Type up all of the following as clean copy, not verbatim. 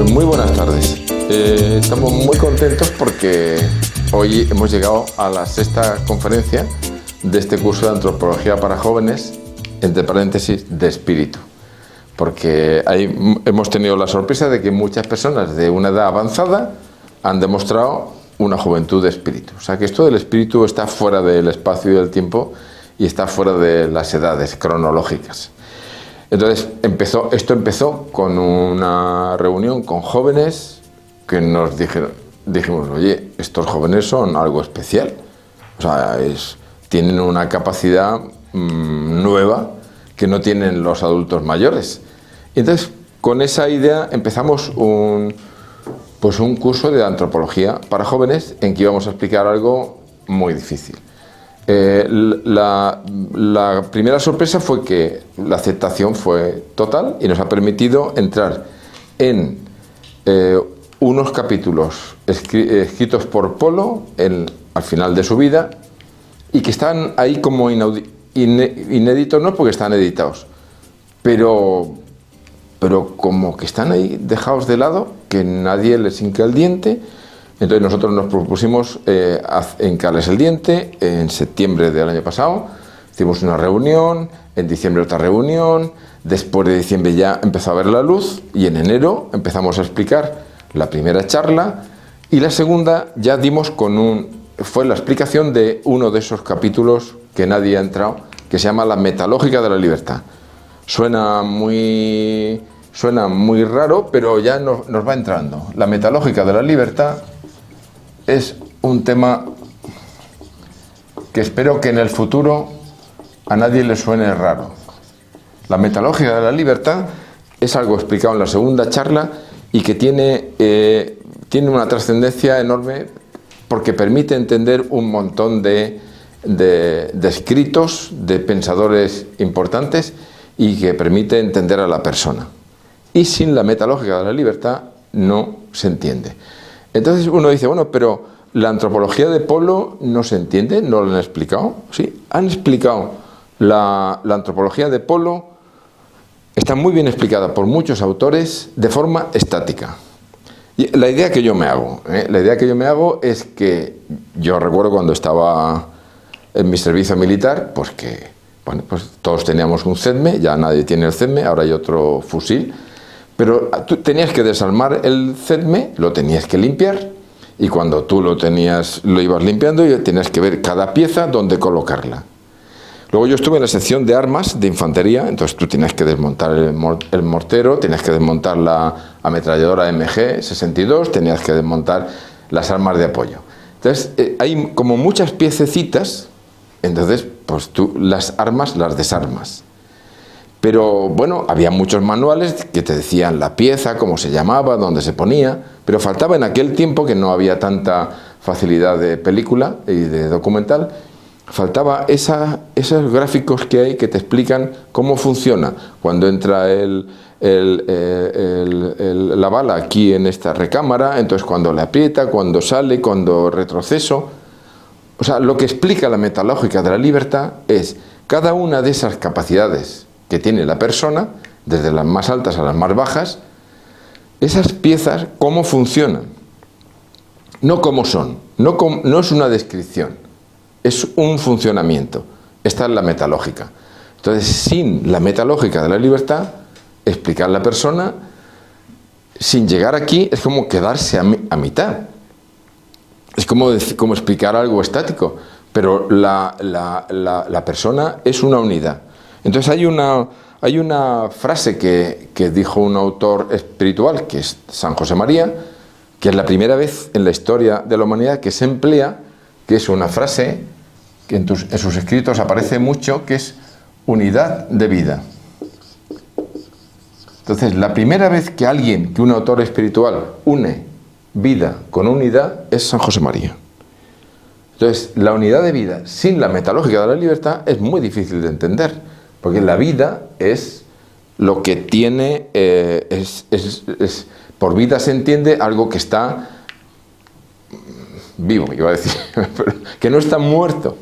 Pues muy buenas tardes. Estamos muy contentos porque hoy hemos llegado a la sexta conferencia de este curso de Antropología para Jóvenes, entre paréntesis, de espíritu. Porque hemos tenido la sorpresa de que muchas personas de una edad avanzada han demostrado una juventud de espíritu. O sea que esto del espíritu está fuera del espacio y del tiempo y está fuera de las edades cronológicas. Entonces esto empezó con una reunión con jóvenes que nos dijimos, oye, estos jóvenes son algo especial. O sea, tienen una capacidad nueva que no tienen los adultos mayores. Entonces, con esa idea empezamos un curso de antropología para jóvenes en que íbamos a explicar algo muy difícil. La primera sorpresa fue que la aceptación fue total y nos ha permitido entrar en unos capítulos escritos por Polo al final de su vida y que están ahí como inéditos, no porque están editados, pero como que están ahí dejados de lado, que nadie les hinca el diente. Entonces nosotros nos propusimos hincarles el diente en septiembre del año pasado. Hicimos una reunión, en diciembre otra reunión, después de diciembre ya empezó a ver la luz y en enero empezamos a explicar la primera charla y la segunda ya dimos fue la explicación de uno de esos capítulos que nadie ha entrado, que se llama la metalógica de la libertad. Suena muy raro, pero ya nos va entrando. La metalógica de la libertad es un tema que espero que en el futuro a nadie le suene raro. La metalógica de la libertad es algo explicado en la segunda charla y que tiene una trascendencia enorme porque permite entender un montón de escritos de pensadores importantes y que permite entender a la persona. Y sin la metalógica de la libertad no se entiende. Entonces uno dice, bueno, pero la antropología de Polo no se entiende, ¿no lo han explicado? Sí, han explicado la antropología de Polo, está muy bien explicada por muchos autores de forma estática. Y la idea que yo me hago es que yo recuerdo cuando estaba en mi servicio militar, pues todos teníamos un CEDME, ya nadie tiene el CEDME, ahora hay otro fusil. Pero tú tenías que desarmar el CEDME, lo tenías que limpiar y cuando tú lo ibas limpiando tenías que ver cada pieza dónde colocarla. Luego yo estuve en la sección de armas de infantería, entonces tú tenías que desmontar el mortero, tenías que desmontar la ametralladora MG-62, tenías que desmontar las armas de apoyo. Entonces hay como muchas piececitas, entonces pues tú las armas las desarmas. Pero bueno, había muchos manuales que te decían la pieza, cómo se llamaba, dónde se ponía, pero faltaba en aquel tiempo, que no había tanta facilidad de película y de documental, faltaba esos gráficos que hay que te explican cómo funciona cuando entra la bala aquí en esta recámara, entonces cuando le aprieta, cuando sale, cuando retroceso. O sea, lo que explica la metalógica de la libertad es cada una de esas capacidades que tiene la persona, desde las más altas a las más bajas, esas piezas, cómo funcionan, no cómo son, no es una descripción, es un funcionamiento. Esta es la metalógica. Entonces, sin la metalógica de la libertad, explicar la persona, sin llegar aquí, es como quedarse a mitad. Es como explicar algo estático, pero la persona es una unidad. Entonces hay una frase que dijo un autor espiritual, que es San José María, que es la primera vez en la historia de la humanidad que se emplea, que es una frase que en sus escritos aparece mucho, que es unidad de vida. Entonces, la primera vez que un autor espiritual une vida con unidad es San José María. Entonces, la unidad de vida sin la metalógica de la libertad es muy difícil de entender. Porque la vida es lo que tiene, por vida se entiende algo que está vivo, iba a decir, que no está muerto.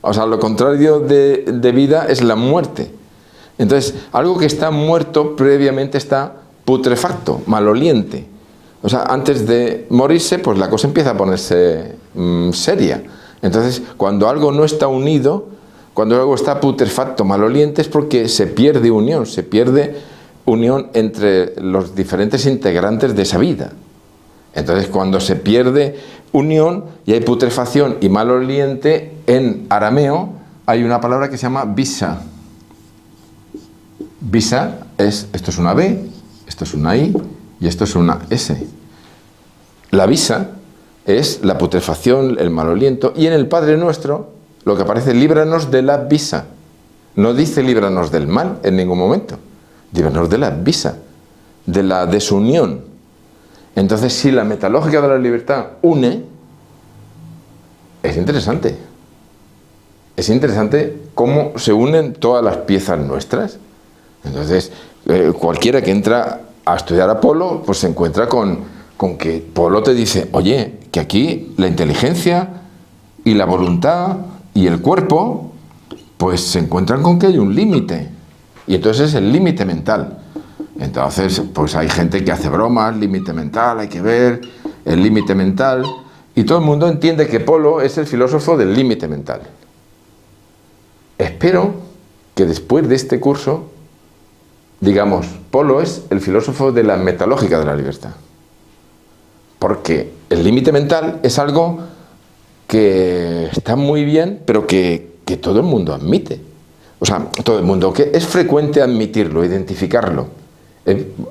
O sea, lo contrario de vida es la muerte. Entonces, algo que está muerto previamente está putrefacto, maloliente. O sea, antes de morirse, pues la cosa empieza a ponerse seria. Entonces, cuando algo no está unido, cuando algo está putrefacto, maloliente, es porque se pierde unión entre los diferentes integrantes de esa vida. Entonces, cuando se pierde unión y hay putrefacción y maloliente, en arameo hay una palabra que se llama bisa. Bisa es, esto es una B, esto es una I y esto es una S. La bisa es la putrefacción, el maloliento, y en el Padre Nuestro lo que aparece, líbranos de la bisa. No dice líbranos del mal en ningún momento, líbranos de la bisa, de la desunión. Entonces, si la metalógica de la libertad une, es interesante. Es interesante cómo se unen todas las piezas nuestras. Entonces, cualquiera que entra a estudiar a Polo, pues se encuentra con que Polo te dice, oye, que aquí la inteligencia y la voluntad y el cuerpo, pues se encuentran con que hay un límite. Y entonces es el límite mental. Entonces, pues hay gente que hace bromas, límite mental, hay que ver el límite mental. Y todo el mundo entiende que Polo es el filósofo del límite mental. Espero que después de este curso, digamos, Polo es el filósofo de la metalógica de la libertad. Porque el límite mental es algo que está muy bien, pero que todo el mundo admite. O sea, todo el mundo, que es frecuente admitirlo, identificarlo.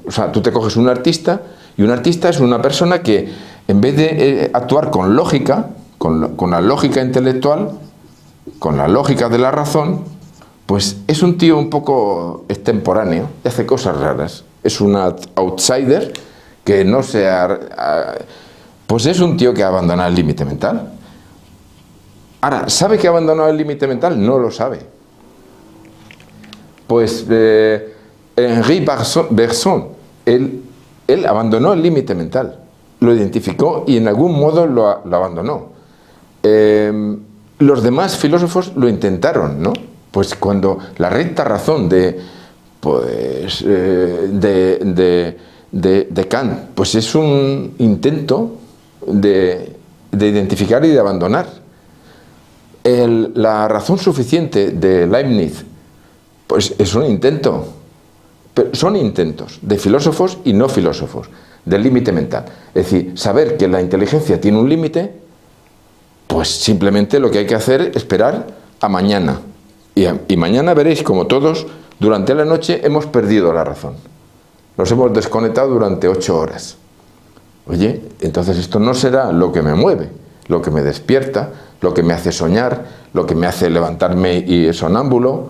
O sea, tú te coges un artista, y un artista es una persona que, en vez de actuar con lógica, con la lógica intelectual, con la lógica de la razón, pues es un tío un poco extemporáneo y hace cosas raras. Es un outsider que no se pues es un tío que ha abandonado el límite mental. Ahora, ¿sabe que ha abandonado el límite mental? No lo sabe. Pues Henri Bergson, él abandonó el límite mental, lo identificó y en algún modo lo abandonó. Los demás filósofos lo intentaron, ¿no? Pues cuando la recta razón de Kant, pues es un intento de identificar y de abandonar. La razón suficiente de Leibniz, pues es un intento. Pero son intentos de filósofos y no filósofos, del límite mental. Es decir, saber que la inteligencia tiene un límite, pues simplemente lo que hay que hacer es esperar a mañana. Y mañana veréis como todos, durante la noche, hemos perdido la razón. Nos hemos desconectado durante 8 horas. Oye, entonces esto no será lo que me mueve, lo que me despierta, lo que me hace soñar, lo que me hace levantarme y sonámbulo.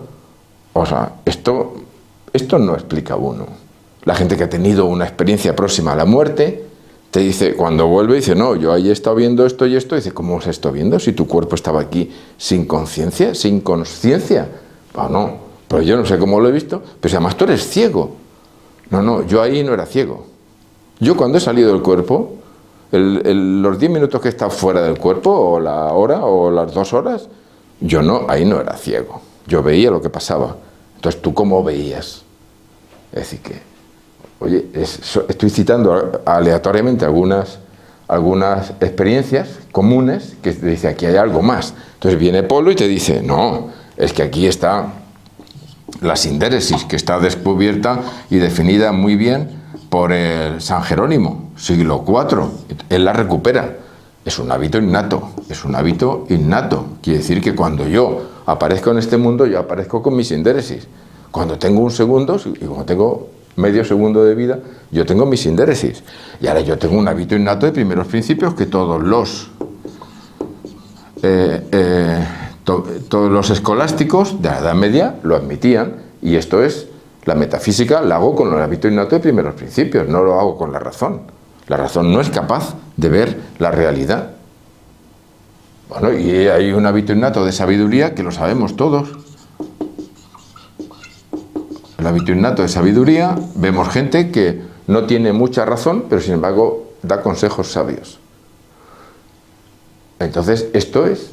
O sea, esto no explica uno. La gente que ha tenido una experiencia próxima a la muerte, te dice, cuando vuelve, dice, no, yo ahí he estado viendo esto y esto. Dice, ¿cómo se está viendo si tu cuerpo estaba aquí sin conciencia? ¿Sin consciencia? No, pero yo no sé cómo lo he visto. Pero si además tú eres ciego. No, yo ahí no era ciego. Yo cuando he salido del cuerpo, los 10 minutos que he estado fuera del cuerpo, o la hora, o las 2 horas, yo no, ahí no era ciego. Yo veía lo que pasaba. Entonces, ¿tú cómo veías? Es decir que, oye, estoy citando aleatoriamente algunas experiencias comunes que te dice, aquí hay algo más. Entonces viene Polo y te dice, no, es que aquí está la sindéresis, que está descubierta y definida muy bien por el San Jerónimo, siglo IV. Él la recupera. Es un hábito innato, Quiere decir que cuando yo aparezco en este mundo, yo aparezco con mi sindéresis. Cuando tengo un segundo, y cuando tengo medio segundo de vida, yo tengo mi sindéresis. Y ahora yo tengo un hábito innato de primeros principios que todos los escolásticos de la Edad Media lo admitían, y esto es, la metafísica la hago con el hábito innato de primeros principios, no lo hago con la razón. La razón no es capaz de ver la realidad. Bueno, y hay un hábito innato de sabiduría que lo sabemos todos. El hábito innato de sabiduría, vemos gente que no tiene mucha razón, pero sin embargo da consejos sabios. Entonces, esto es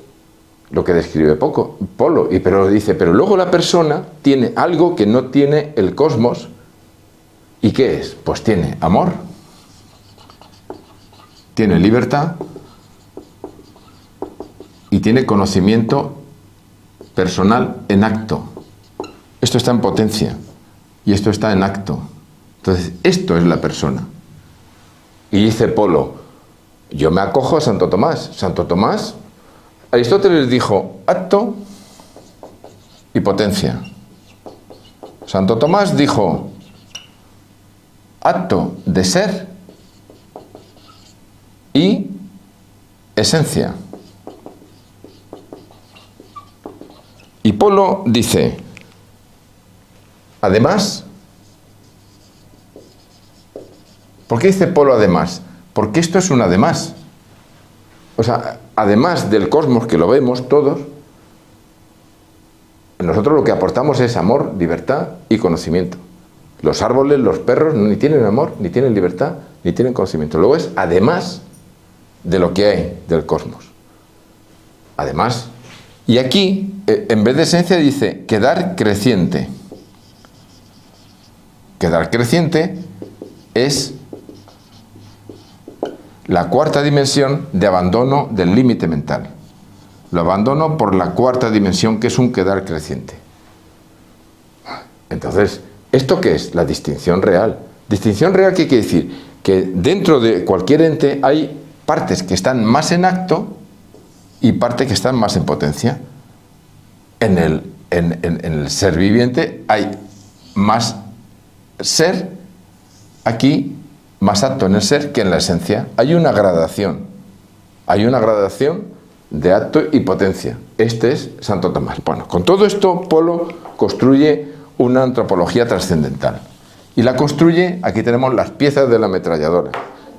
lo que describe Polo. Pero dice, pero luego la persona tiene algo que no tiene el cosmos, ¿Y qué es? Pues tiene amor, tiene libertad y tiene conocimiento personal en acto. Esto está en potencia y esto está en acto. Entonces, esto es la persona. Y dice Polo, yo me acojo a Santo Tomás. Santo Tomás, Aristóteles dijo acto y potencia. Santo Tomás dijo acto de ser y esencia. Y Polo dice, además, ¿por qué dice Polo además? Porque esto es un además. O sea, además del cosmos que lo vemos todos, nosotros lo que aportamos es amor, libertad y conocimiento. Los árboles, los perros, ni tienen amor, ni tienen libertad, ni tienen conocimiento. Luego es además de lo que hay del cosmos. Además. Y aquí, en vez de esencia, dice quedar creciente. Quedar creciente es la cuarta dimensión de abandono del límite mental. Lo abandono por la cuarta dimensión, que es un quedar creciente. Entonces, ¿esto qué es? La distinción real. ¿Distinción real qué quiere decir? Que dentro de cualquier ente hay partes que están más en acto y partes que están más en potencia. En el ser viviente hay más ser, aquí más acto en el ser que en la esencia. Hay una gradación. Hay una gradación de acto y potencia. Este es Santo Tomás. Bueno, con todo esto, Polo construye una antropología trascendental. Y la construye, aquí tenemos las piezas de la ametralladora.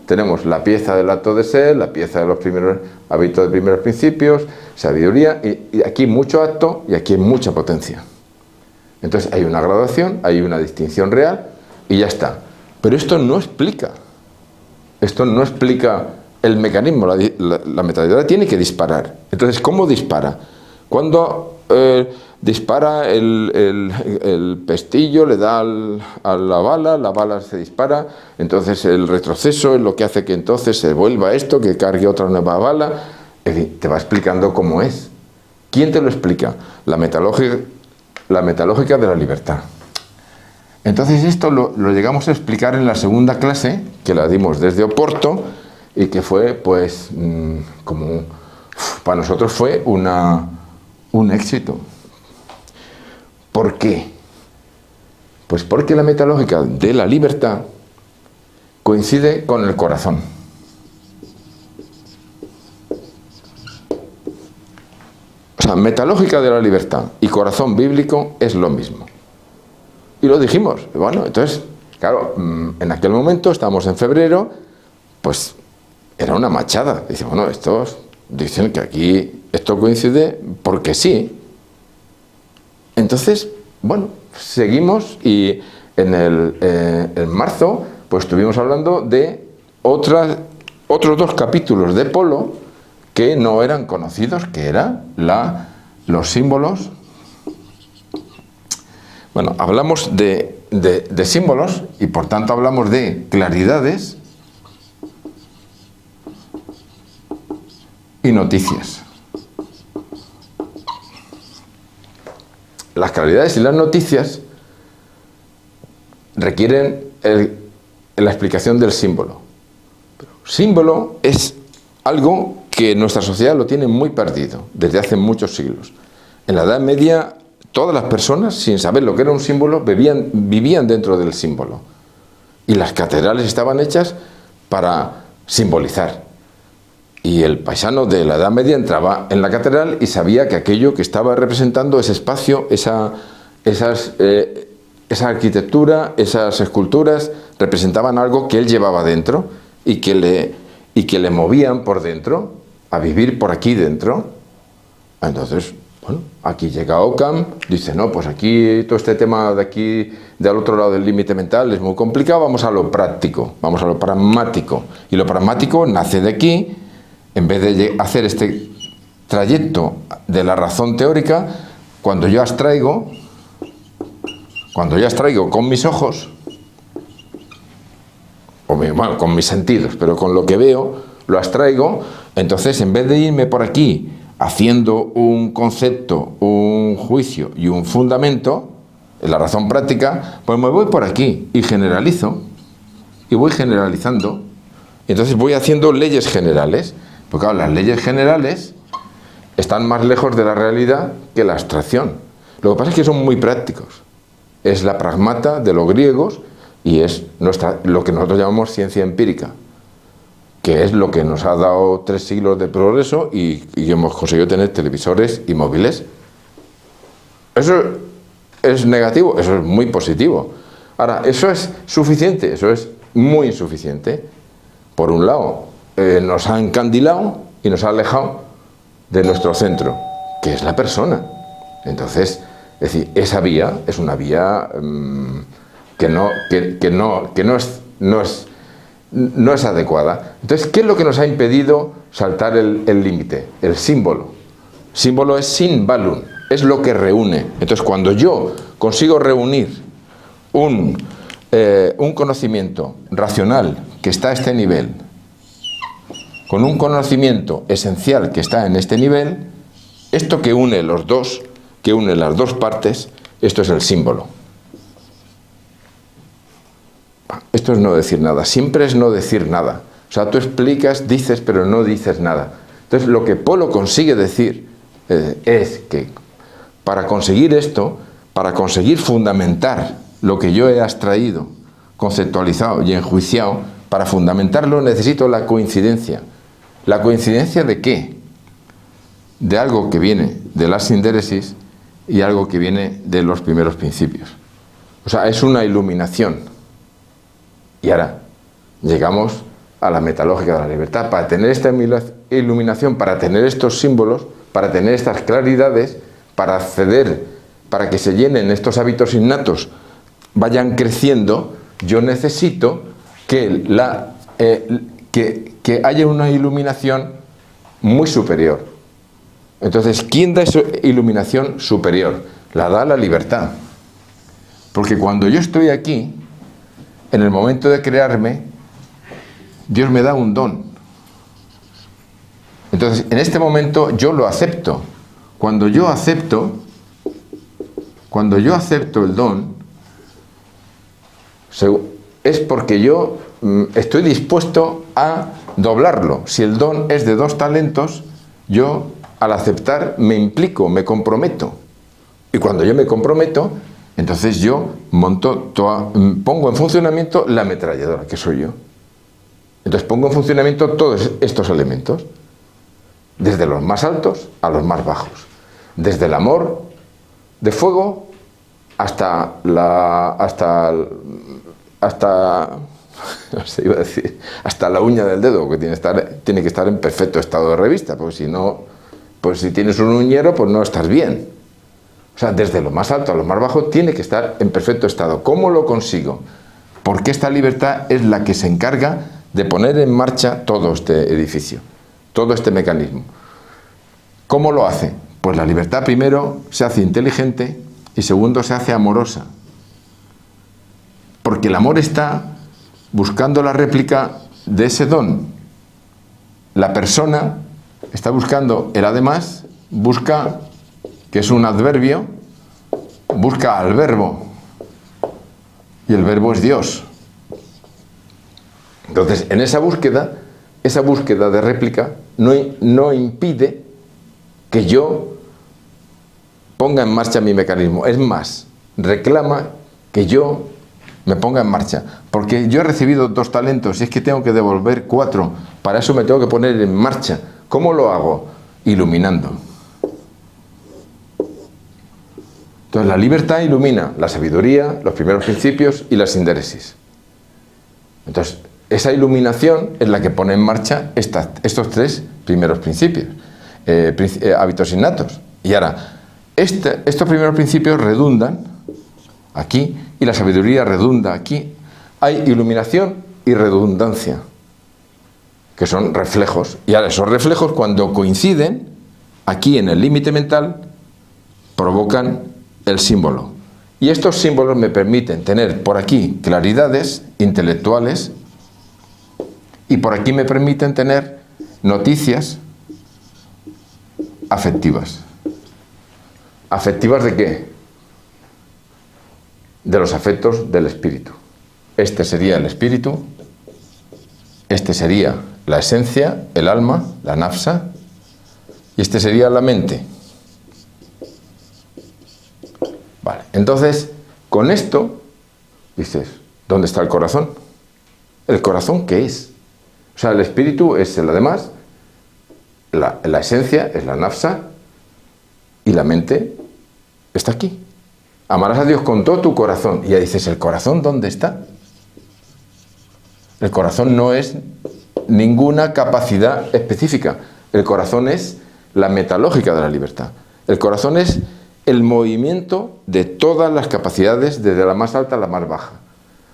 Tenemos la pieza del acto de ser, la pieza de los primeros hábitos de primeros principios, sabiduría, y aquí mucho acto y aquí mucha potencia. Entonces hay una gradación, hay una distinción real y ya está. Pero esto no explica el mecanismo. La ametralladora tiene que disparar. Entonces, ¿cómo dispara? Cuando dispara el pestillo, le da a la bala se dispara, entonces el retroceso es lo que hace que entonces se vuelva esto, que cargue otra nueva bala. En fin, te va explicando cómo es. ¿Quién te lo explica? La metalógica de la libertad. Entonces esto lo llegamos a explicar en la segunda clase, que la dimos desde Oporto, y que fue, pues, como para nosotros fue un éxito. ¿Por qué? Pues porque la metalógica de la libertad coincide con el corazón. O sea, metalógica de la libertad y corazón bíblico es lo mismo. Y lo dijimos. Bueno, entonces, claro, en aquel momento, estábamos en febrero, pues era una machada. Dice, bueno, estos dicen que aquí esto coincide porque sí. Entonces, bueno, seguimos y en marzo pues estuvimos hablando de otros dos capítulos de Polo que no eran conocidos, que eran los símbolos. Bueno, hablamos de símbolos y por tanto hablamos de claridades y noticias. Las claridades y las noticias requieren la explicación del símbolo. Símbolo es algo que nuestra sociedad lo tiene muy perdido desde hace muchos siglos. En la Edad Media, todas las personas, sin saber lo que era un símbolo, vivían dentro del símbolo. Y las catedrales estaban hechas para simbolizar. Y el paisano de la Edad Media entraba en la catedral y sabía que aquello que estaba representando, ese espacio, esa arquitectura, esas esculturas, representaban algo que él llevaba dentro y que le movían por dentro, a vivir por aquí dentro. Entonces, bueno, aquí llega Occam, dice, no, pues aquí todo este tema de aquí, del otro lado del límite mental, es muy complicado, vamos a lo práctico, vamos a lo pragmático. Y lo pragmático nace de aquí. En vez de hacer este trayecto de la razón teórica, cuando yo abstraigo con mis ojos, bueno, con mis sentidos, pero con lo que veo, lo abstraigo. Entonces, en vez de irme por aquí haciendo un concepto, un juicio y un fundamento, la razón práctica, pues me voy por aquí y generalizo, y voy generalizando. Entonces voy haciendo leyes generales, porque claro, las leyes generales están más lejos de la realidad que la abstracción. Lo que pasa es que son muy prácticos. Es la pragmata de los griegos y es lo que nosotros llamamos ciencia empírica, que es lo que nos ha dado 3 siglos de progreso y hemos conseguido tener televisores y móviles. ¿Eso es negativo? Eso es muy positivo. Ahora, ¿eso es suficiente? Eso es muy insuficiente. Por un lado, nos ha encandilado y nos ha alejado de nuestro centro, que es la persona. Entonces, es decir, esa vía es una vía que no es adecuada. Entonces, ¿qué es lo que nos ha impedido saltar el límite? El símbolo. Símbolo es symbolon, es lo que reúne. Entonces, cuando yo consigo reunir un conocimiento racional que está a este nivel con un conocimiento esencial que está en este nivel, esto que une los dos, que une las dos partes, esto es el símbolo. Esto es no decir nada, siempre es no decir nada. O sea, tú explicas, dices, pero no dices nada. Entonces, lo que Polo consigue decir es que para conseguir esto, para conseguir fundamentar lo que yo he abstraído, conceptualizado y enjuiciado, para fundamentarlo necesito la coincidencia. ¿La coincidencia de qué? De algo que viene de la sindéresis y algo que viene de los primeros principios. O sea, es una iluminación. Y ahora llegamos a la metalógica de la libertad. Para tener esta iluminación, para tener estos símbolos, para tener estas claridades, para acceder, para que se llenen estos hábitos innatos, vayan creciendo, yo necesito que haya una iluminación muy superior. Entonces, ¿quién da esa iluminación superior? La da la libertad. Porque cuando yo estoy aquí, en el momento de crearme, Dios me da un don. Entonces, en este momento yo lo acepto. Cuando yo acepto el don, es porque yo estoy dispuesto a doblarlo. Si el don es de 2 talentos, yo al aceptar me implico, me comprometo. Y cuando yo me comprometo, entonces yo pongo en funcionamiento la ametralladora, que soy yo. Entonces pongo en funcionamiento todos estos elementos, desde los más altos a los más bajos. Desde el amor de fuego hasta no sé, iba a decir, hasta la uña del dedo, que tiene que estar en perfecto estado de revista, porque si no, pues si tienes un uñero, pues no estás bien. O sea, desde lo más alto a lo más bajo tiene que estar en perfecto estado. ¿Cómo lo consigo? Porque esta libertad es la que se encarga de poner en marcha todo este edificio, todo este mecanismo. ¿Cómo lo hace? Pues la libertad primero se hace inteligente y segundo se hace amorosa. Porque el amor está buscando la réplica de ese don. La persona está buscando el además, busca, que es un adverbio, busca al verbo. Y el verbo es Dios. Entonces, en esa búsqueda de réplica no impide que yo ponga en marcha mi mecanismo. Es más, reclama que yo me ponga en marcha. Porque yo he recibido 2 talentos y es que tengo que devolver 4. Para eso me tengo que poner en marcha. ¿Cómo lo hago? Iluminando. Entonces la libertad ilumina la sabiduría, los primeros principios y la sindéresis. Entonces, esa iluminación es la que pone en marcha estos 3 primeros principios, hábitos innatos. Y ahora, estos primeros principios redundan aquí y la sabiduría redunda aquí. Hay iluminación y redundancia, que son reflejos. Y ahora esos reflejos, cuando coinciden aquí en el límite mental, provocan el símbolo. Y estos símbolos me permiten tener por aquí claridades intelectuales y por aquí me permiten tener noticias afectivas. ¿Afectivas de qué? De los afectos del espíritu. Este sería el espíritu, este sería la esencia, el alma, la nafsa, y este sería la mente. Vale, entonces, con esto, dices, ¿dónde está el corazón? ¿El corazón qué es? O sea, el espíritu es el además, la esencia es la nafsa, y la mente está aquí. Amarás a Dios con todo tu corazón. Y ya dices, ¿el corazón dónde está? El corazón no es ninguna capacidad específica. El corazón es la metalógica de la libertad. El corazón es el movimiento de todas las capacidades, desde la más alta a la más baja.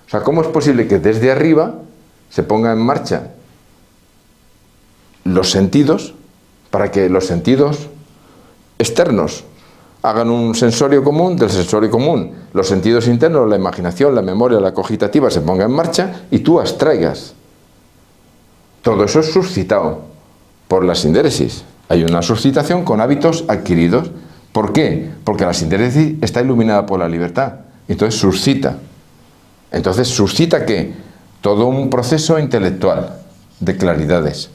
O sea, ¿cómo es posible que desde arriba se ponga en marcha los sentidos para que los sentidos externos hagan un sensorio común, del sensorio común los sentidos internos, la imaginación, la memoria, la cogitativa se ponga en marcha y tú abstraigas? Todo eso es suscitado por la sindéresis. Hay una suscitación con hábitos adquiridos. ¿Por qué? Porque la sindéresis está iluminada por la libertad. Entonces suscita. Entonces suscita ¿qué? Todo un proceso intelectual de claridades.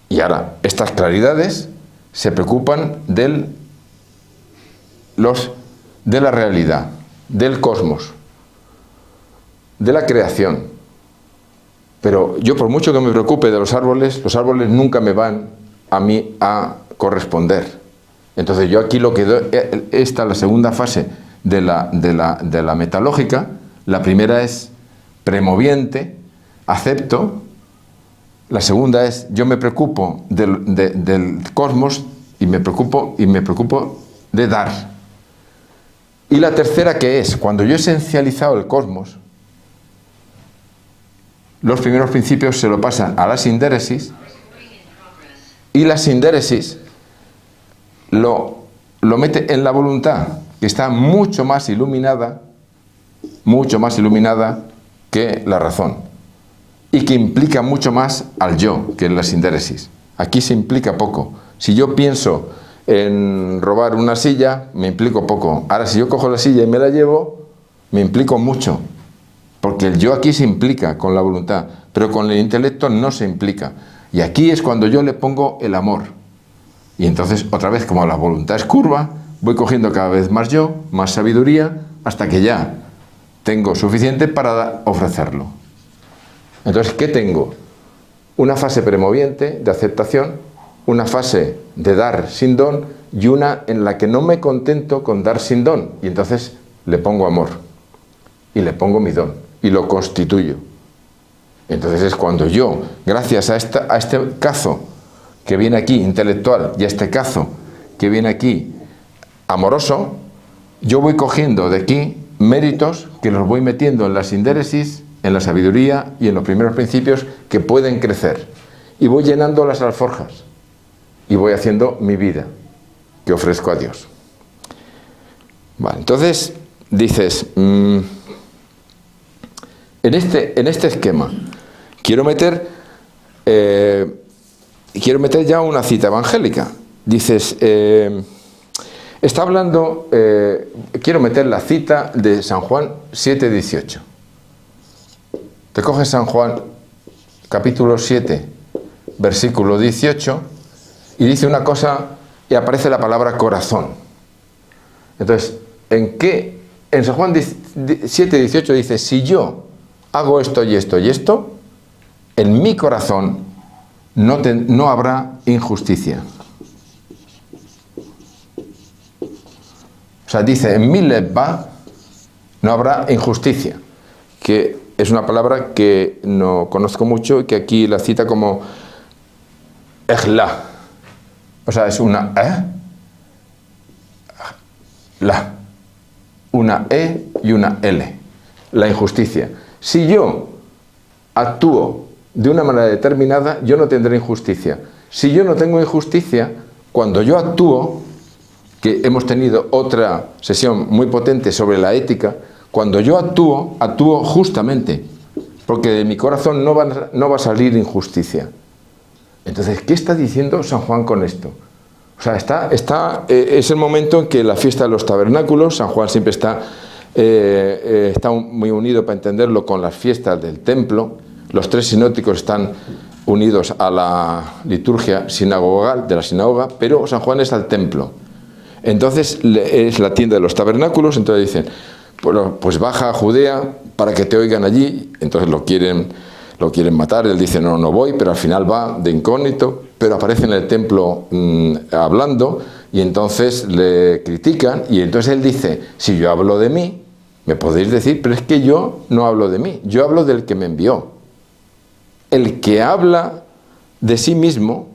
Y ahora, estas claridades se preocupan de la realidad, del cosmos, de la creación. Pero yo, por mucho que me preocupe de los árboles nunca me van a mí a corresponder. Entonces yo aquí lo que doy, esta es la segunda fase de la metalógica. La primera es premoviente, acepto. La segunda es, yo me preocupo del cosmos y me preocupo de dar. Y la tercera, ¿qué es? Cuando yo he esencializado el cosmos, los primeros principios se lo pasan a la sindéresis, y la sindéresis lo mete en la voluntad, que está mucho más iluminada que la razón, y que implica mucho más al yo que en la sindéresis. Aquí se implica poco. Si yo pienso en robar una silla, me implico poco. Ahora, si yo cojo la silla y me la llevo, me implico mucho. Porque el yo aquí se implica con la voluntad, pero con el intelecto no se implica. Y aquí es cuando yo le pongo el amor. Y entonces, otra vez, como la voluntad es curva, voy cogiendo cada vez más yo, más sabiduría, hasta que ya tengo suficiente para ofrecerlo. Entonces, ¿qué tengo? Una fase premoviente de aceptación, una fase de dar sin don y una en la que no me contento con dar sin don. Y entonces le pongo amor y le pongo mi don y lo constituyo. Entonces es cuando yo, gracias a este cazo que viene aquí intelectual y a este cazo que viene aquí amoroso, yo voy cogiendo de aquí méritos que los voy metiendo en la sindéresis, en la sabiduría y en los primeros principios que pueden crecer. Y voy llenando las alforjas y voy haciendo mi vida que ofrezco a Dios. Vale, entonces dices, en este esquema quiero meter ya una cita evangélica. Dices, está hablando, quiero meter la cita de San Juan 7:18. Te coges San Juan capítulo 7, versículo 18, y dice una cosa y aparece la palabra corazón. Entonces, en San Juan 7:18 dice, si yo hago esto y esto y esto, en mi corazón no habrá injusticia. O sea, dice, en mi levá no habrá injusticia, que es una palabra que no conozco mucho y que aquí la cita como ejla. O sea, es una la. Una e y una l. La injusticia. Si yo actúo de una manera determinada, yo no tendré injusticia. Si yo no tengo injusticia, cuando yo actúo, que hemos tenido otra sesión muy potente sobre la ética, cuando yo actúo justamente porque de mi corazón no va a salir injusticia. Entonces, ¿qué está diciendo San Juan con esto? O sea, es el momento en que la fiesta de los tabernáculos, San Juan siempre está muy unido, para entenderlo, con las fiestas del templo. Los tres sinópticos están unidos a la liturgia sinagogal, de la sinagoga, pero San Juan es al templo. Entonces es la tienda de los tabernáculos. Entonces dicen, pues baja a Judea para que te oigan allí. Entonces lo quieren matar. Él dice, no voy, pero al final va de incógnito, pero aparece en el templo hablando, y entonces le critican, y entonces él dice, si yo hablo de mí, me podéis decir, pero es que yo no hablo de mí, yo hablo del que me envió. El que habla de sí mismo,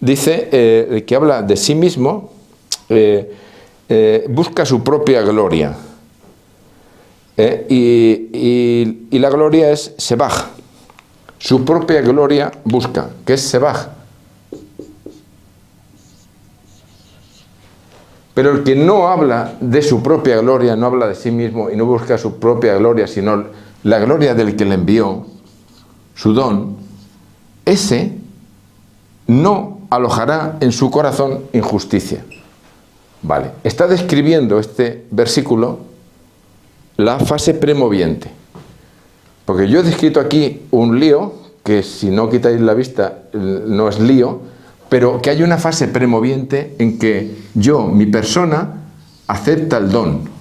dice, el que habla de sí mismo busca su propia gloria. Y la gloria es Sebaj. Su propia gloria busca. ¿Qué es Sebaj? Pero el que no habla de su propia gloria, no habla de sí mismo y no busca su propia gloria, sino la gloria del que le envió, su don, ese no alojará en su corazón injusticia. Vale, está describiendo este versículo la fase premoviente. Porque yo he descrito aquí un lío, que si no quitáis la vista no es lío, pero que hay una fase premoviente en que yo, mi persona, acepta el don.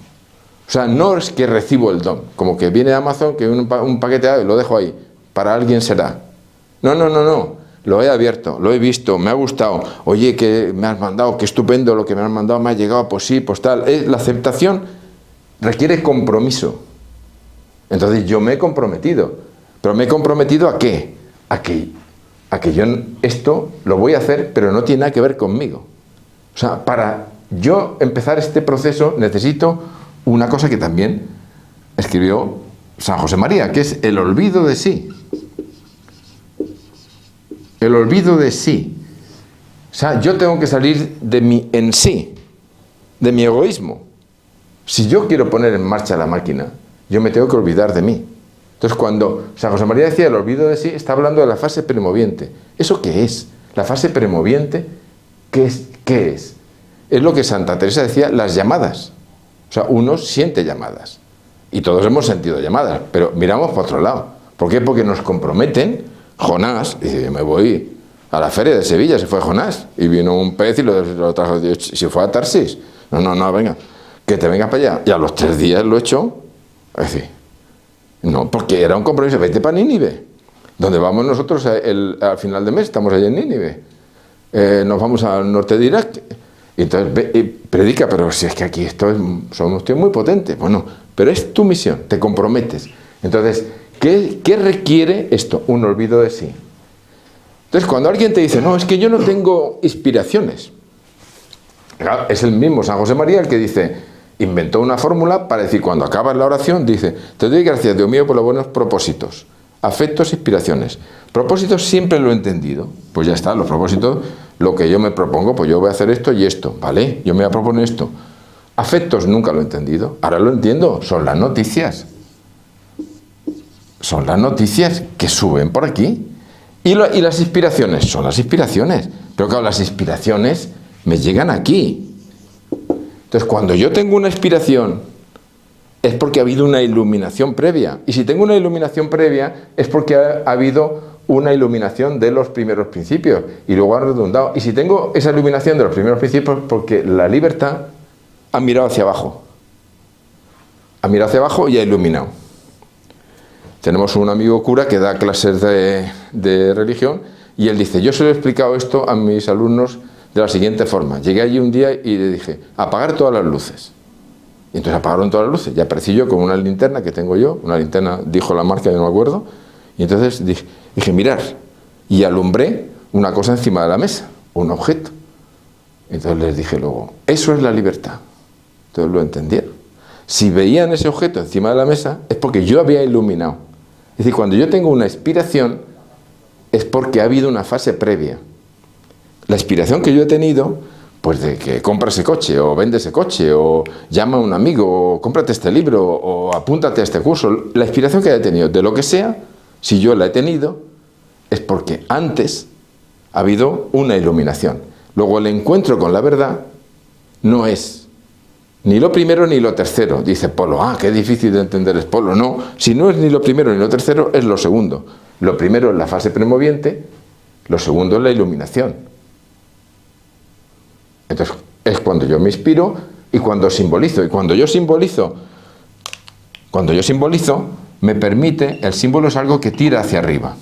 O sea, no es que recibo el don, como que viene Amazon, que un paquete lo dejo ahí, para alguien será. No, lo he abierto, lo he visto, me ha gustado, oye, que me has mandado, qué estupendo lo que me has mandado, me ha llegado, pues sí, pues tal. La aceptación requiere compromiso. Entonces yo me he comprometido. ¿Pero me he comprometido a qué? A que yo esto lo voy a hacer, pero no tiene nada que ver conmigo. O sea, para yo empezar este proceso necesito una cosa que también escribió San José María, que es el olvido de sí. El olvido de sí. O sea, yo tengo que salir de mi en sí, de mi egoísmo. Si yo quiero poner en marcha la máquina, yo me tengo que olvidar de mí. Entonces, cuando San José María decía el olvido de sí, está hablando de la fase premoviente. ¿Eso qué es? La fase premoviente, ¿qué es? Es lo que Santa Teresa decía, las llamadas. O sea, uno siente llamadas. Y todos hemos sentido llamadas, pero miramos para otro lado. ¿Por qué? Porque nos comprometen. Jonás dice, me voy a la feria de Sevilla, se fue Jonás, y vino un pez y lo trajo, se fue a Tarsis. No, venga, que te vengas para allá. Y a los 3 días lo echó. Es decir, no, porque era un compromiso, vete para Nínive, donde vamos nosotros al final de mes, estamos allá en Nínive. Nos vamos al norte de Irak, y entonces predica, pero si es que aquí somos muy potentes. Bueno, pero es tu misión, te comprometes. Entonces, ¿qué requiere esto? Un olvido de sí. Entonces, cuando alguien te dice, no, es que yo no tengo inspiraciones, es el mismo San José María el que dice, inventó una fórmula para decir, cuando acabas la oración, dice, te doy gracias, Dios mío, por los buenos propósitos, afectos, inspiraciones. Propósitos siempre lo he entendido. Pues ya está, los propósitos, lo que yo me propongo, pues yo voy a hacer esto y esto, ¿vale? Yo me voy a proponer esto. Afectos nunca lo he entendido, ahora lo entiendo, son las noticias. Son las noticias que suben por aquí. Y las inspiraciones, son las inspiraciones. Pero claro, las inspiraciones me llegan aquí. Entonces, cuando yo tengo una inspiración, es porque ha habido una iluminación previa. Y si tengo una iluminación previa, es porque ha habido una iluminación de los primeros principios. Y luego han redundado. Y si tengo esa iluminación de los primeros principios, es porque la libertad ha mirado hacia abajo. Ha mirado hacia abajo y ha iluminado. Tenemos un amigo cura que da clases de religión, y él dice, yo se lo he explicado esto a mis alumnos de la siguiente forma. Llegué allí un día y le dije, apagar todas las luces. Y entonces apagaron todas las luces. Y aparecí yo con una linterna que tengo yo, una linterna, dijo la marca, yo no me acuerdo. Y entonces dije, mirar. Y alumbré una cosa encima de la mesa, un objeto. Entonces les dije luego, eso es la libertad. Entonces lo entendieron. Si veían ese objeto encima de la mesa, es porque yo había iluminado. Es decir, cuando yo tengo una inspiración, es porque ha habido una fase previa. La inspiración que yo he tenido Pues de que compra ese coche, o vende ese coche, o llama a un amigo, o cómprate este libro, o apúntate a este curso. La inspiración que haya tenido, de lo que sea, si yo la he tenido, es porque antes ha habido una iluminación. Luego el encuentro con la verdad no es ni lo primero ni lo tercero. Dice Polo, qué difícil de entender es Polo. No, si no es ni lo primero ni lo tercero, es lo segundo. Lo primero es la fase premoviente, lo segundo es la iluminación. Entonces, es cuando yo me inspiro y cuando simbolizo. Y cuando yo simbolizo, me permite, el símbolo es algo que tira hacia arriba.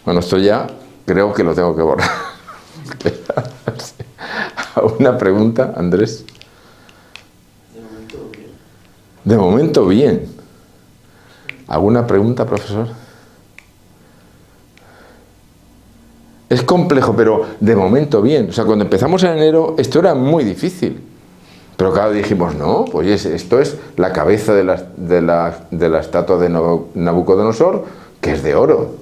Bueno, esto ya creo que lo tengo que borrar. ¿Alguna pregunta, Andrés? De momento bien. De momento bien. ¿Alguna pregunta, profesor? Es complejo, pero de momento bien. O sea, cuando empezamos en enero, esto era muy difícil. Pero claro, dijimos, no, pues esto es la cabeza de la estatua de Nabucodonosor, que es de oro.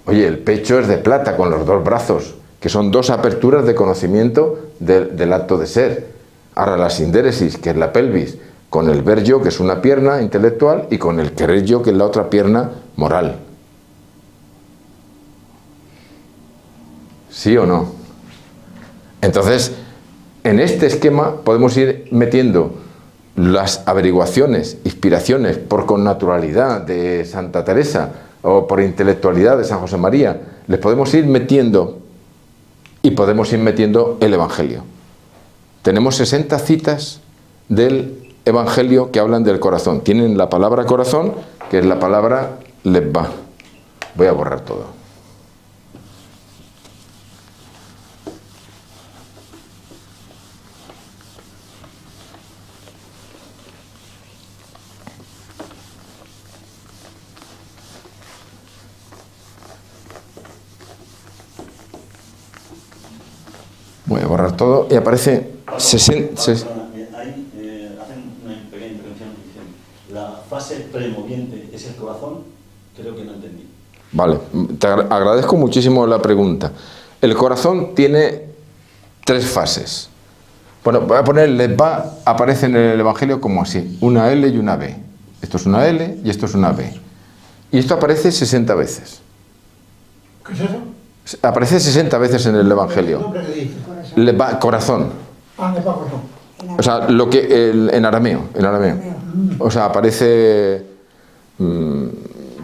Oye, el pecho es de plata con los dos brazos, que son dos aperturas de conocimiento del acto de ser. Ahora la sindéresis, que es la pelvis, con el ver yo, que es una pierna intelectual, y con el querer yo, que es la otra pierna moral. ¿Sí o no? Entonces, en este esquema podemos ir metiendo las averiguaciones, inspiraciones por connaturalidad de Santa Teresa o por intelectualidad de San José María. Les podemos ir metiendo y podemos ir metiendo el Evangelio. Tenemos 60 citas del Evangelio que hablan del corazón. Tienen la palabra corazón, que es la palabra levá. Voy a borrar todo. Voy a borrar todo y aparece 60... Ahí hacen una pequeña intervención y dicen, la fase premoviente es el corazón, creo que no entendí. Vale, te agradezco muchísimo la pregunta. El corazón tiene 3 fases. Bueno, voy a poner levá, aparece en el Evangelio como así, una L y una B. Esto es una L y esto es una B. Y esto aparece 60 veces. ¿Qué es eso? Aparece 60 veces en el Evangelio. Levá, corazón. Levá, corazón. O sea, lo que en arameo. O sea, aparece,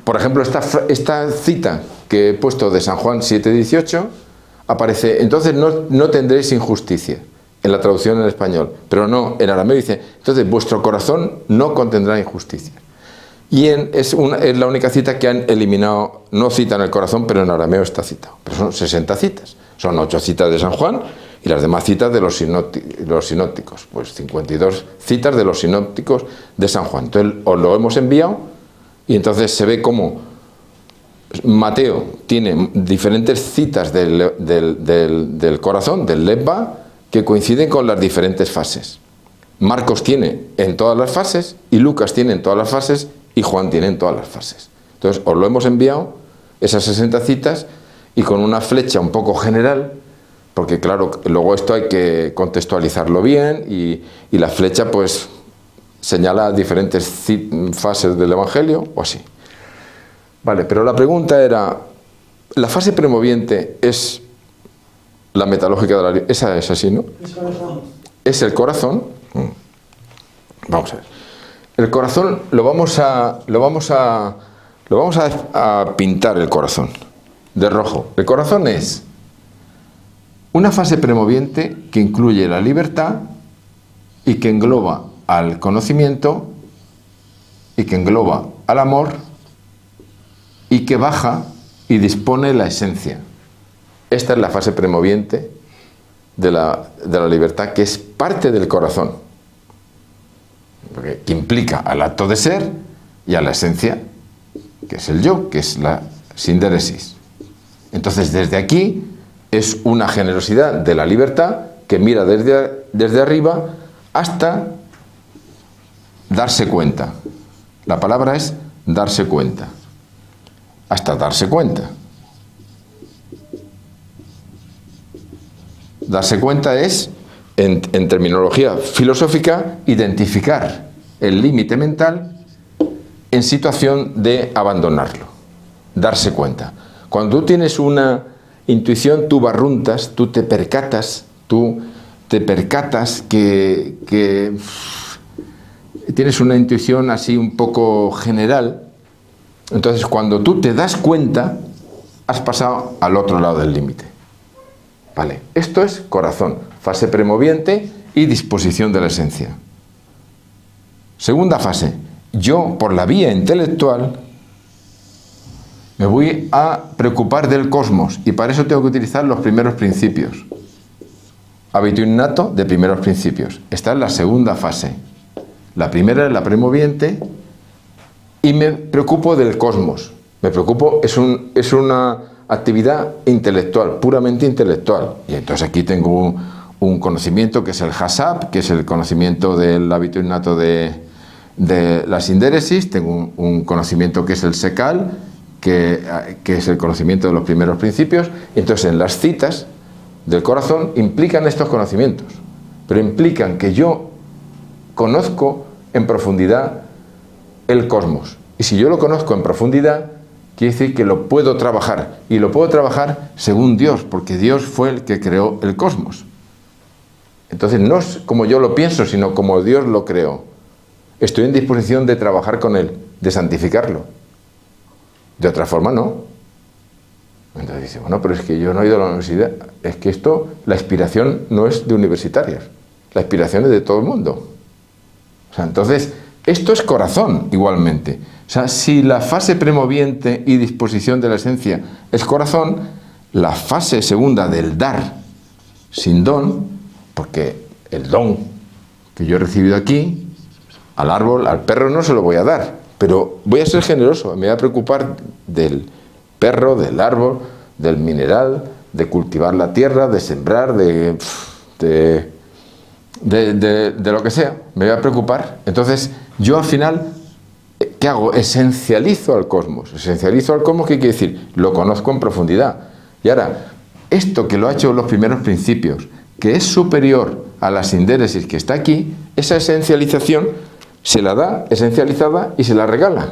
por ejemplo, esta cita que he puesto de San Juan 7:18, aparece, entonces no tendréis injusticia, en la traducción en español, pero no, en arameo dice, entonces vuestro corazón no contendrá injusticia. Y es la única cita que han eliminado, no citan el corazón, pero en arameo está citado. Pero son 60 citas. Son 8 citas de San Juan y las demás citas de los sinópticos. Pues 52 citas de los sinópticos de San Juan. Entonces os lo hemos enviado y entonces se ve cómo Mateo tiene diferentes citas del corazón, del levá, que coinciden con las diferentes fases. Marcos tiene en todas las fases y Lucas tiene en todas las fases y Juan tiene en todas las fases. Entonces os lo hemos enviado, esas 60 citas, y con una flecha un poco general, porque claro, luego esto hay que contextualizarlo bien y la flecha pues señala diferentes fases del Evangelio o así. Vale, pero la pregunta era, ¿la fase premoviente es la metalógica de la... Esa es así, ¿no? Es el corazón. Vamos a ver. El corazón lo vamos a pintar el corazón de rojo. El corazón es una fase premoviente que incluye la libertad y que engloba al conocimiento y que engloba al amor y que baja y dispone la esencia. Esta es la fase premoviente de la libertad, que es parte del corazón, que implica al acto de ser y a la esencia, que es el yo, que es la sindéresis. Entonces, desde aquí es una generosidad de la libertad que mira desde arriba hasta darse cuenta. La palabra es darse cuenta. Hasta darse cuenta. Darse cuenta es, en terminología filosófica, identificar el límite mental en situación de abandonarlo. Darse cuenta. Cuando tú tienes una intuición, tú barruntas, tú te percatas que tienes una intuición así un poco general. Entonces, cuando tú te das cuenta, has pasado al otro lado del límite. Vale, esto es corazón, fase premoviente y disposición de la esencia. Segunda fase, yo por la vía intelectual me voy a preocupar del cosmos y para eso tengo que utilizar los primeros principios. Hábito innato de primeros principios. Esta es la segunda fase. La primera es la premoviente y me preocupo del cosmos. Me preocupo, es una actividad intelectual, puramente intelectual. Y entonces aquí tengo un conocimiento que es el hasab, que es el conocimiento del hábito innato de la sindéresis. Tengo un conocimiento que es el sekal, que es el conocimiento de los primeros principios. Y entonces en las citas del corazón implican estos conocimientos, pero implican que yo conozco en profundidad el cosmos. Y si yo lo conozco en profundidad, quiere decir que lo puedo trabajar. Y lo puedo trabajar según Dios, porque Dios fue el que creó el cosmos. Entonces no es como yo lo pienso, sino como Dios lo creó. Estoy en disposición de trabajar con Él, de santificarlo. De otra forma no. Entonces dice, bueno, pero es que yo no he ido a la universidad. Es que la inspiración no es de universitarios. La inspiración es de todo el mundo. O sea, entonces, esto es corazón igualmente. O sea, si la fase premoviente y disposición de la esencia es corazón, la fase segunda del dar sin don, porque el don que yo he recibido aquí, al árbol, al perro no se lo voy a dar, pero voy a ser generoso, me voy a preocupar del perro, del árbol, del mineral, de cultivar la tierra, de sembrar, de lo que sea, me voy a preocupar. Entonces, yo al final, ¿qué hago? Esencializo al cosmos. Esencializo al cosmos, ¿qué quiere decir? Lo conozco en profundidad. Y ahora, esto que lo ha hecho los primeros principios, que es superior a la sindéresis que está aquí, esa esencialización se la da esencializada y se la regala.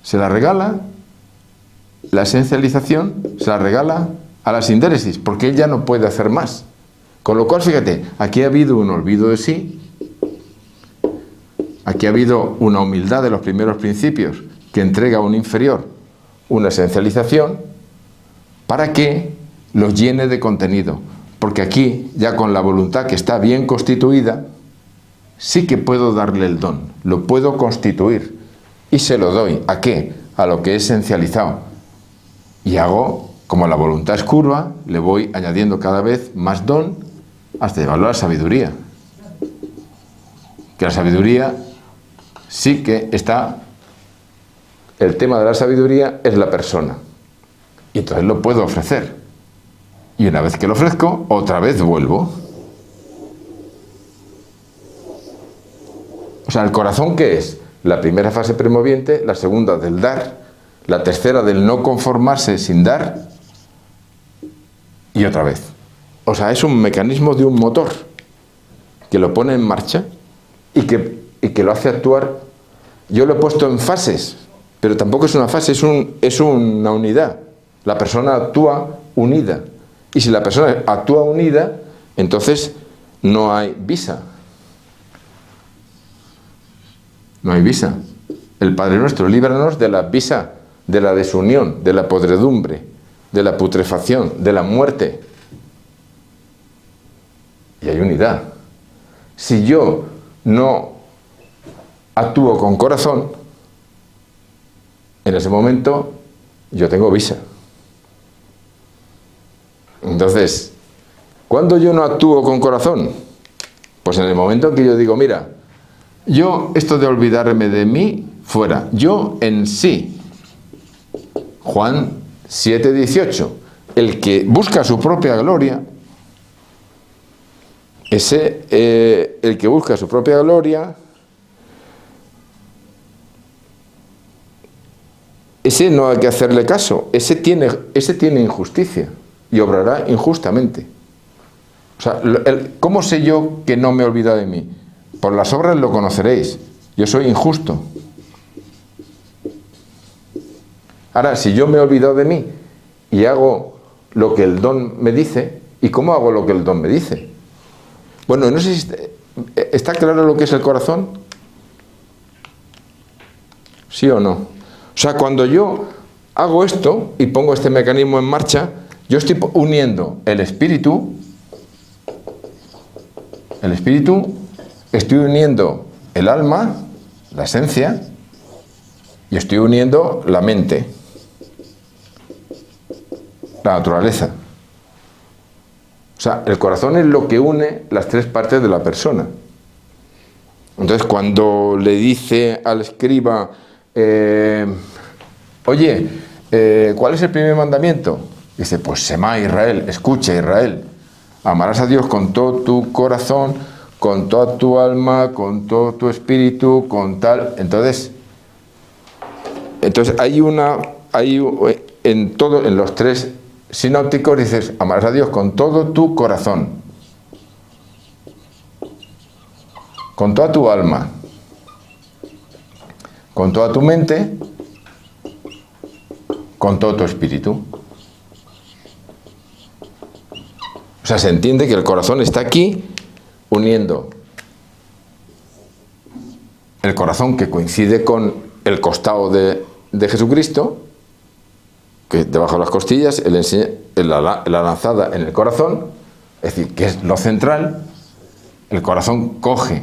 Se la regala, la esencialización se la regala a la sindéresis, porque él ya no puede hacer más. Con lo cual, fíjate, aquí ha habido un olvido de sí, aquí ha habido una humildad de los primeros principios que entrega a un inferior una esencialización para que los llene de contenido. Porque aquí, ya con la voluntad que está bien constituida, sí que puedo darle el don, lo puedo constituir y se lo doy. ¿A qué? A lo que he esencializado. Y hago, como la voluntad es curva, le voy añadiendo cada vez más don hasta llevarlo a la sabiduría. Que la sabiduría sí que está, el tema de la sabiduría es la persona. Y entonces lo puedo ofrecer. Y una vez que lo ofrezco, otra vez vuelvo. O sea, ¿el corazón qué es? La primera fase premoviente, la segunda del dar, la tercera del no conformarse sin dar, y otra vez. O sea, es un mecanismo de un motor que lo pone en marcha y que lo hace actuar. Yo lo he puesto en fases, pero tampoco es una fase, es una unidad. La persona actúa unida. Y si la persona actúa unida, entonces no hay visa. No hay visa. El Padre Nuestro, líbranos de la visa, de la desunión, de la podredumbre, de la putrefacción, de la muerte. Y hay unidad. Si yo no actúo con corazón, en ese momento yo tengo visa. Entonces, ¿cuándo yo no actúo con corazón? Pues en el momento en que yo digo, mira, yo esto de olvidarme de mí, fuera. Yo en sí. Juan 7:18. El que busca su propia gloria, el que busca su propia gloria, ese no hay que hacerle caso. Ese tiene injusticia. y obrará injustamente. O sea, ¿cómo sé yo que no me he olvidado de mí? Por las obras lo conoceréis. Yo soy injusto. Ahora, si yo me he olvidado de mí y hago lo que el don me dice, ¿y cómo hago lo que el don me dice? Bueno, no sé si está claro lo que es el corazón. ¿Sí o no? O sea, cuando yo hago esto y pongo este mecanismo en marcha, yo estoy uniendo el espíritu, estoy uniendo el alma, la esencia, y estoy uniendo la mente, la naturaleza. O sea, el corazón es lo que une las tres partes de la persona. Entonces, cuando le dice al escriba, oye, ¿cuál es el primer mandamiento? Dice, pues Semá Israel, escucha Israel, amarás a Dios con todo tu corazón, con toda tu alma, con todo tu espíritu, con tal. Entonces hay en los tres sinópticos dices, amarás a Dios con todo tu corazón, con toda tu alma, con toda tu mente, con todo tu espíritu. O sea, se entiende que el corazón está aquí uniendo el corazón que coincide con el costado de Jesucristo, que debajo de las costillas, la lanzada en el corazón, es decir, que es lo central. El corazón coge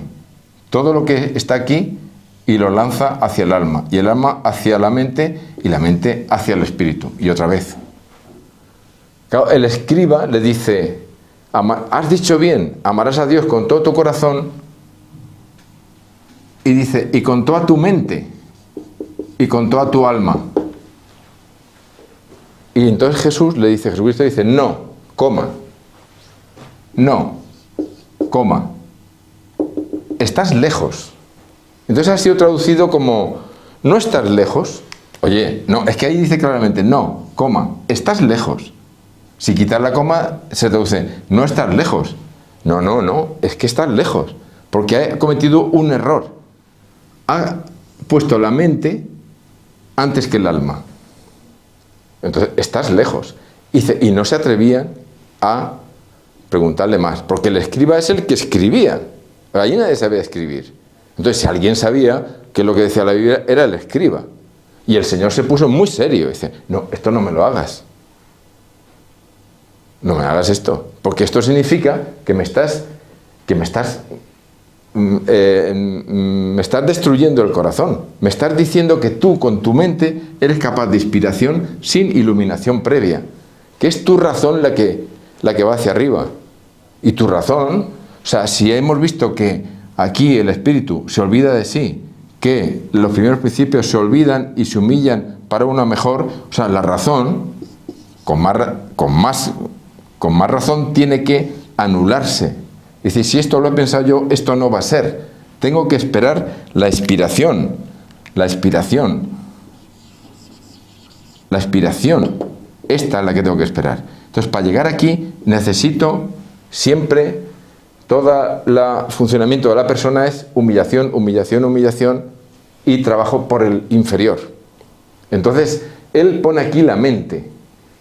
todo lo que está aquí y lo lanza hacia el alma, y el alma hacia la mente, y la mente hacia el espíritu, y otra vez. Claro, el escriba le dice, has dicho bien, amarás a Dios con todo tu corazón, y dice, y con toda tu mente, y con toda tu alma. Y entonces Jesucristo dice, no, coma, estás lejos. Entonces ha sido traducido como, no estás lejos. Oye, no, es que ahí dice claramente, no, coma, estás lejos. Si quitas la coma, se traduce, no estás lejos. No, es que estás lejos, porque ha cometido un error. Ha puesto la mente antes que el alma. Entonces, estás lejos. Y no se atrevían a preguntarle más, porque el escriba es el que escribía. Allí nadie sabía escribir. Entonces, si alguien sabía que lo que decía la Biblia era el escriba. Y el Señor se puso muy serio. Dice, no, esto no me lo hagas. No me hagas esto. Porque esto significa que me estás destruyendo el corazón. Me estás diciendo que tú con tu mente eres capaz de inspiración sin iluminación previa, que es tu razón la que va hacia arriba. Y tu razón, o sea, si hemos visto que aquí el espíritu se olvida de sí, que los primeros principios se olvidan y se humillan para una mejor, o sea, la razón con más razón tiene que anularse. Es decir, si esto lo he pensado yo, esto no va a ser. Tengo que esperar la inspiración. Esta es la que tengo que esperar. Entonces, para llegar aquí, necesito siempre, todo el funcionamiento de la persona es humillación, y trabajo por el inferior. Entonces, él pone aquí la mente.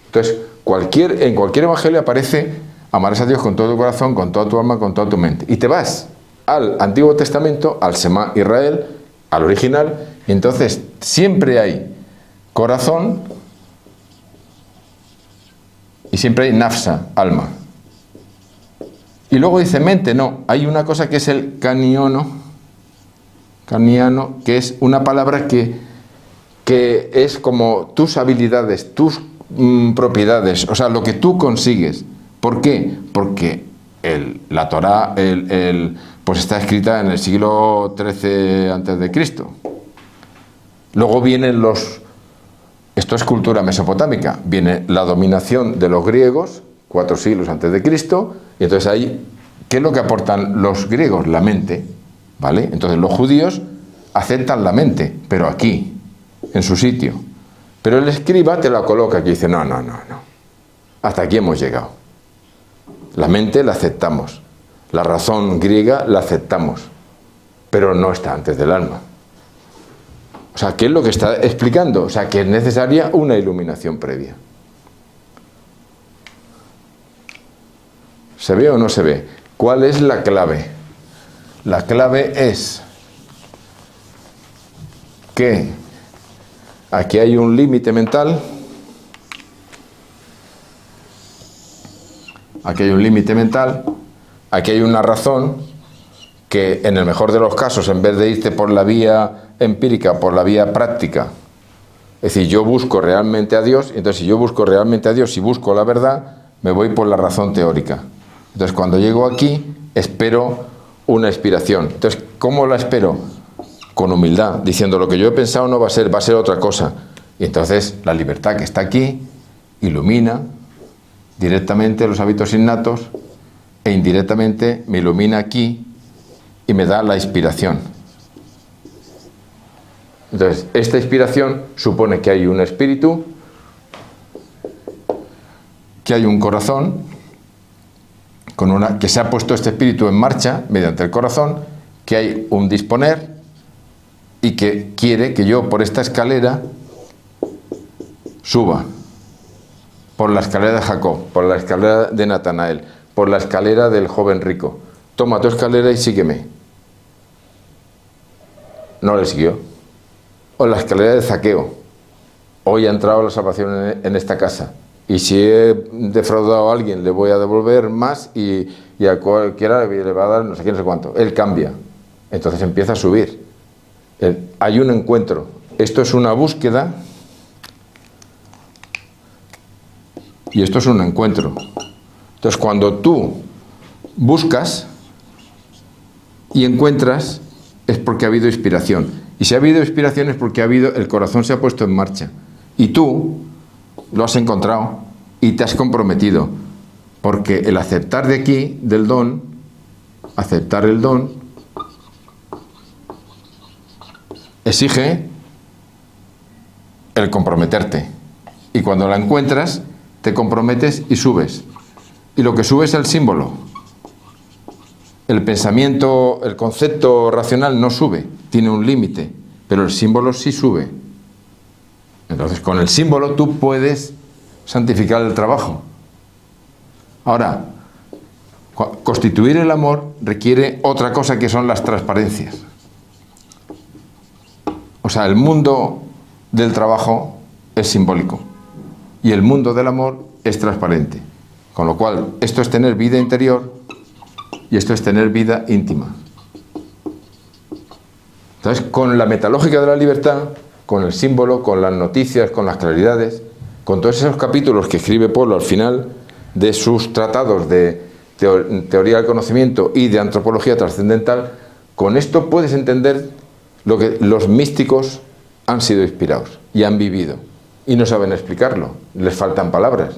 Entonces, en cualquier evangelio aparece, amarás a Dios con todo tu corazón, con toda tu alma, con toda tu mente. Y te vas al Antiguo Testamento, al Semá Israel, al original, y entonces siempre hay corazón y siempre hay nafsa, alma. Y luego dice mente, no, hay una cosa que es el caniano, que es una palabra que es como tus habilidades, tus propiedades, o sea, lo que tú consigues. ¿Por qué? Porque la Torá pues está escrita en el siglo XIII a.C. Luego vienen esto es cultura mesopotámica, viene la dominación de los griegos, 4 siglos antes de Cristo, y entonces ahí, ¿qué es lo que aportan los griegos? La mente, ¿vale? Entonces los judíos aceptan la mente, pero aquí, en su sitio. Pero el escriba te la coloca aquí y dice, no. Hasta aquí hemos llegado. La mente la aceptamos, la razón griega la aceptamos, pero no está antes del alma. O sea, ¿qué es lo que está explicando? O sea, que es necesaria una iluminación previa. ¿Se ve o no se ve? ¿Cuál es la clave? La clave es que aquí hay un límite mental. Aquí hay un límite mental. Aquí hay una razón que, en el mejor de los casos, en vez de irte por la vía empírica, por la vía práctica, es decir, yo busco realmente a Dios, entonces si yo busco realmente a Dios y busco la verdad, me voy por la razón teórica. Entonces cuando llego aquí, espero una inspiración. Entonces, ¿cómo la espero? Con humildad, diciendo lo que yo he pensado no va a ser otra cosa. Y entonces la libertad que está aquí ilumina directamente los hábitos innatos e indirectamente me ilumina aquí y me da la inspiración. Entonces, esta inspiración supone que hay un espíritu, que hay un corazón, que se ha puesto este espíritu en marcha mediante el corazón, que hay un disponer y que quiere que yo por esta escalera suba, por la escalera de Jacob, por la escalera de Natanael, por la escalera del joven rico. Toma tu escalera y sígueme. No le siguió. O la escalera de Zaqueo. Hoy ha entrado la salvación en esta casa. Y si he defraudado a alguien, le voy a devolver más y a cualquiera le va a dar no sé qué, no sé cuánto. Él cambia. Entonces empieza a subir. Hay un encuentro. Esto es una búsqueda y esto es un encuentro. Entonces, cuando tú buscas y encuentras, es porque ha habido inspiración. Y si ha habido inspiración es porque el corazón se ha puesto en marcha. Y tú lo has encontrado y te has comprometido. Porque el aceptar de aquí, del don, aceptar el don, exige el comprometerte. Y cuando la encuentras, te comprometes y subes. Y lo que sube es el símbolo. El pensamiento, el concepto racional no sube, tiene un límite, pero el símbolo sí sube. Entonces, con el símbolo tú puedes santificar el trabajo. Ahora, constituir el amor requiere otra cosa que son las transparencias. O sea, el mundo del trabajo es simbólico y el mundo del amor es transparente. Con lo cual, esto es tener vida interior y esto es tener vida íntima. Entonces, con la metalógica de la libertad, con el símbolo, con las noticias, con las claridades, con todos esos capítulos que escribe Polo al final de sus tratados de teoría del conocimiento y de antropología trascendental, con esto puedes entender lo que los místicos han sido inspirados y han vivido y no saben explicarlo, les faltan palabras.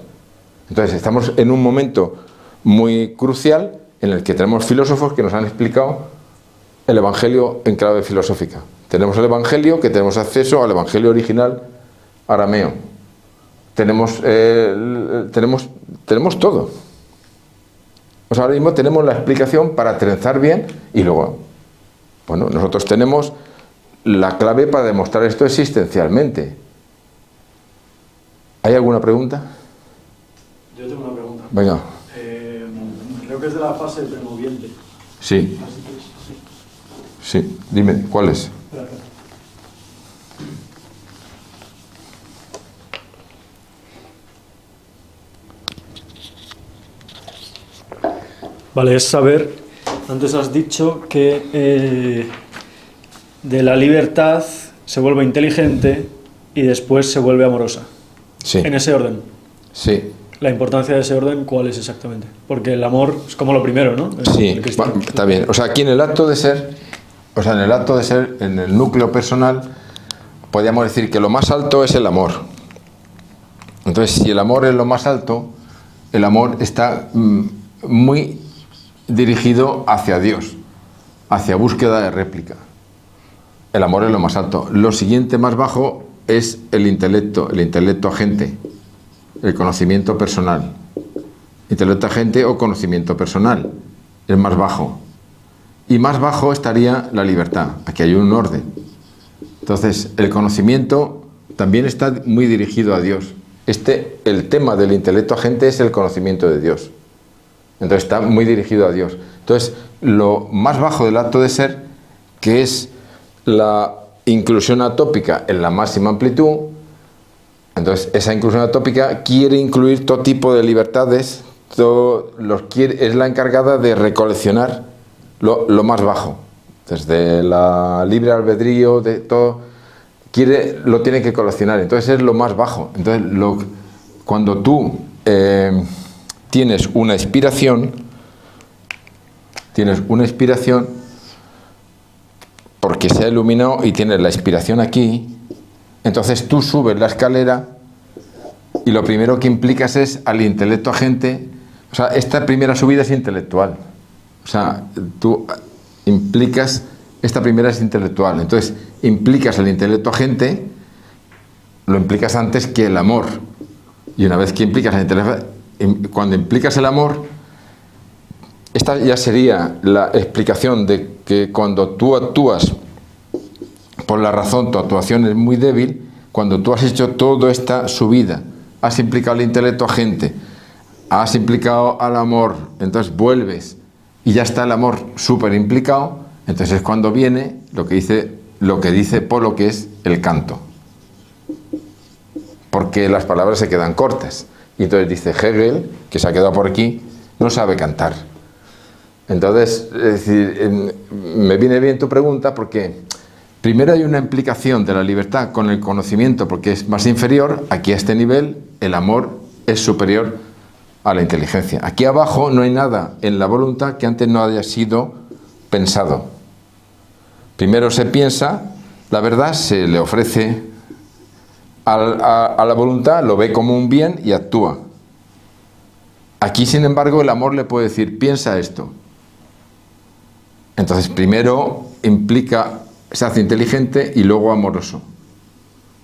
Entonces estamos en un momento muy crucial en el que tenemos filósofos que nos han explicado el Evangelio en clave filosófica. Tenemos el Evangelio, que tenemos acceso al Evangelio original arameo. Tenemos todo. O sea, ahora mismo tenemos la explicación para trenzar bien y luego, bueno, nosotros tenemos la clave para demostrar esto existencialmente. ¿Hay alguna pregunta? Yo tengo una pregunta. Venga. Creo que es de la fase premoviente. Sí. Sí, dime, ¿cuál es? Gracias. Vale, es saber, antes has dicho que de la libertad se vuelve inteligente y después se vuelve amorosa. Sí. En ese orden. Sí. La importancia de ese orden, ¿cuál es exactamente? Porque el amor es como lo primero, ¿no? Sí, bueno, está bien. O sea, aquí en el acto de ser, en el núcleo personal, podríamos decir que lo más alto es el amor. Entonces, si el amor es lo más alto, el amor está muy dirigido hacia Dios, hacia búsqueda de réplica. El amor es lo más alto. Lo siguiente más bajo es el intelecto agente. el conocimiento personal. Intelecto agente o conocimiento personal, es más bajo. Y más bajo estaría la libertad. Aquí hay un orden. Entonces, el conocimiento también está muy dirigido a Dios. El tema del intelecto agente es el conocimiento de Dios. Entonces, está muy dirigido a Dios. Entonces, lo más bajo del acto de ser, que es la inclusión atópica en la máxima amplitud, entonces esa inclusión atópica quiere incluir todo tipo de libertades, es la encargada de recoleccionar lo más bajo, desde la libre albedrío, de todo, lo tiene que coleccionar, entonces es lo más bajo. Entonces, cuando tú tienes una inspiración, porque se ha iluminado y tienes la inspiración aquí, entonces tú subes la escalera y lo primero que implicas es al intelecto agente. O sea, esta primera subida es intelectual. O sea, tú implicas, esta primera es intelectual. Entonces, implicas al intelecto agente, lo implicas antes que el amor. Y una vez que implicas al intelecto, cuando implicas el amor, esta ya sería la explicación de que cuando tú actúas por la razón, tu actuación es muy débil. Cuando tú has hecho toda esta subida, has implicado al intelecto agente, has implicado al amor, entonces vuelves y ya está el amor súper implicado, entonces es cuando viene lo que dice Polo, que es el canto. Porque las palabras se quedan cortas. Y entonces dice Hegel, que se ha quedado por aquí, no sabe cantar. Entonces, es decir, me viene bien tu pregunta porque primero hay una implicación de la libertad con el conocimiento porque es más inferior. Aquí a este nivel el amor es superior a la inteligencia. Aquí abajo no hay nada en la voluntad que antes no haya sido pensado. Primero se piensa, la verdad se le ofrece a la voluntad, lo ve como un bien y actúa. Aquí, sin embargo, el amor le puede decir, piensa esto. Entonces, primero se hace inteligente y luego amoroso.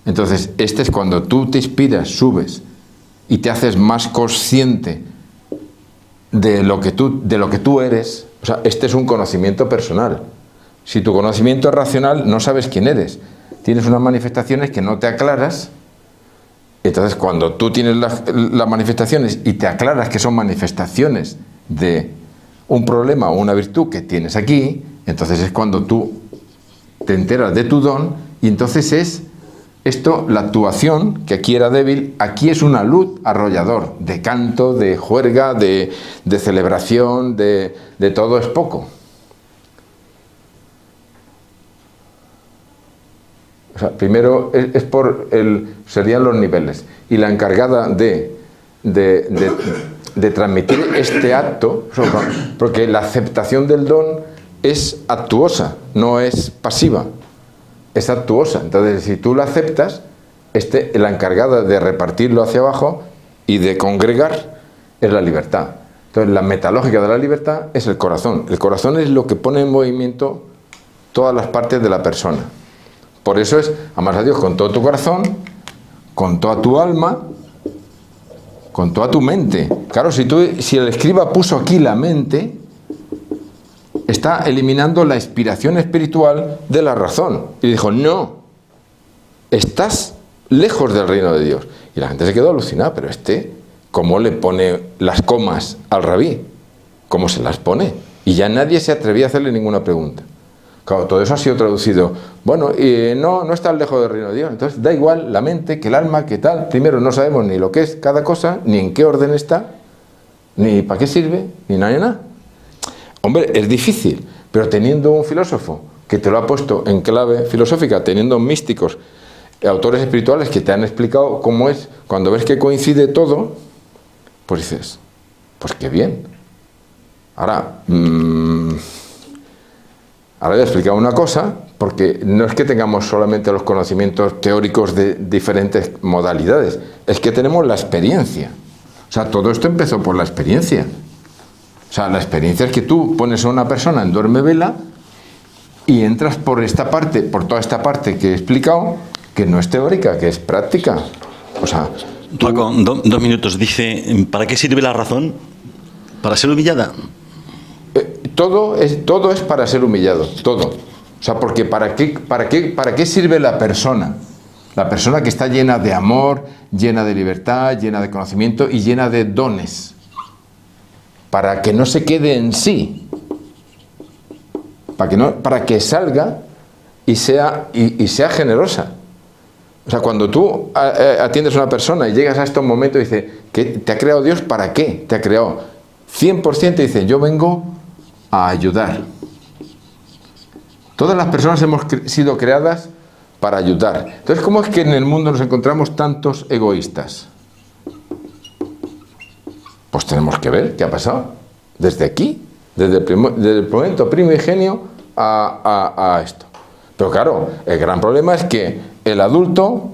Entonces, este es cuando tú te inspiras, subes y te haces más consciente de lo que tú eres. O sea, este es un conocimiento personal. Si tu conocimiento es racional, no sabes quién eres. Tienes unas manifestaciones que no te aclaras. Entonces, cuando tú tienes las manifestaciones y te aclaras que son manifestaciones de un problema o una virtud que tienes aquí, entonces es cuando tú te enteras de tu don y entonces es esto, la actuación, que aquí era débil, aquí es una luz arrollador, de canto, de juerga, de celebración, de todo es poco. O sea, primero serían los niveles. Y la encargada de transmitir este acto, porque la aceptación del don es actuosa, no es pasiva, es actuosa. Entonces, si tú la aceptas, la encargada de repartirlo hacia abajo y de congregar es la libertad. Entonces, la metalógica de la libertad es el corazón. El corazón es lo que pone en movimiento todas las partes de la persona. Por eso es amar a Dios con todo tu corazón, con toda tu alma, con toda tu mente. Claro, si el escriba puso aquí la mente, está eliminando la inspiración espiritual de la razón. Y dijo, no, estás lejos del reino de Dios. Y la gente se quedó alucinada, pero ¿cómo le pone las comas al rabí? ¿Cómo se las pone? Y ya nadie se atrevía a hacerle ninguna pregunta. Claro, todo eso ha sido traducido. Bueno, no estás lejos del reino de Dios. Entonces da igual la mente, que el alma, que tal. Primero no sabemos ni lo que es cada cosa, ni en qué orden está, ni para qué sirve, ni nada. Hombre, es difícil, pero teniendo un filósofo que te lo ha puesto en clave filosófica, teniendo místicos, autores espirituales que te han explicado cómo es, cuando ves que coincide todo, pues dices, pues qué bien. Ahora voy a explicar una cosa, porque no es que tengamos solamente los conocimientos teóricos de diferentes modalidades, es que tenemos la experiencia. O sea, todo esto empezó por la experiencia. O sea, la experiencia es que tú pones a una persona en duerme vela y entras por esta parte, por toda esta parte que he explicado, que no es teórica, que es práctica. O sea, Paco, 2 minutos. Dice, ¿para qué sirve la razón? ¿Para ser humillada? Todo es para ser humillado, todo. O sea, porque ¿para qué sirve la persona? La persona que está llena de amor, llena de libertad, llena de conocimiento y llena de dones. Para que no se quede en sí. Para que salga y sea generosa. O sea, cuando tú atiendes a una persona y llegas a estos momentos y dices, ¿qué te ha creado Dios? ¿Para qué te ha creado? 100% dicen, yo vengo a ayudar. Todas las personas hemos sido creadas para ayudar. Entonces, ¿cómo es que en el mundo nos encontramos tantos egoístas? Pues tenemos que ver qué ha pasado. Desde aquí, desde el momento primigenio a esto. Pero claro, el gran problema es que el adulto,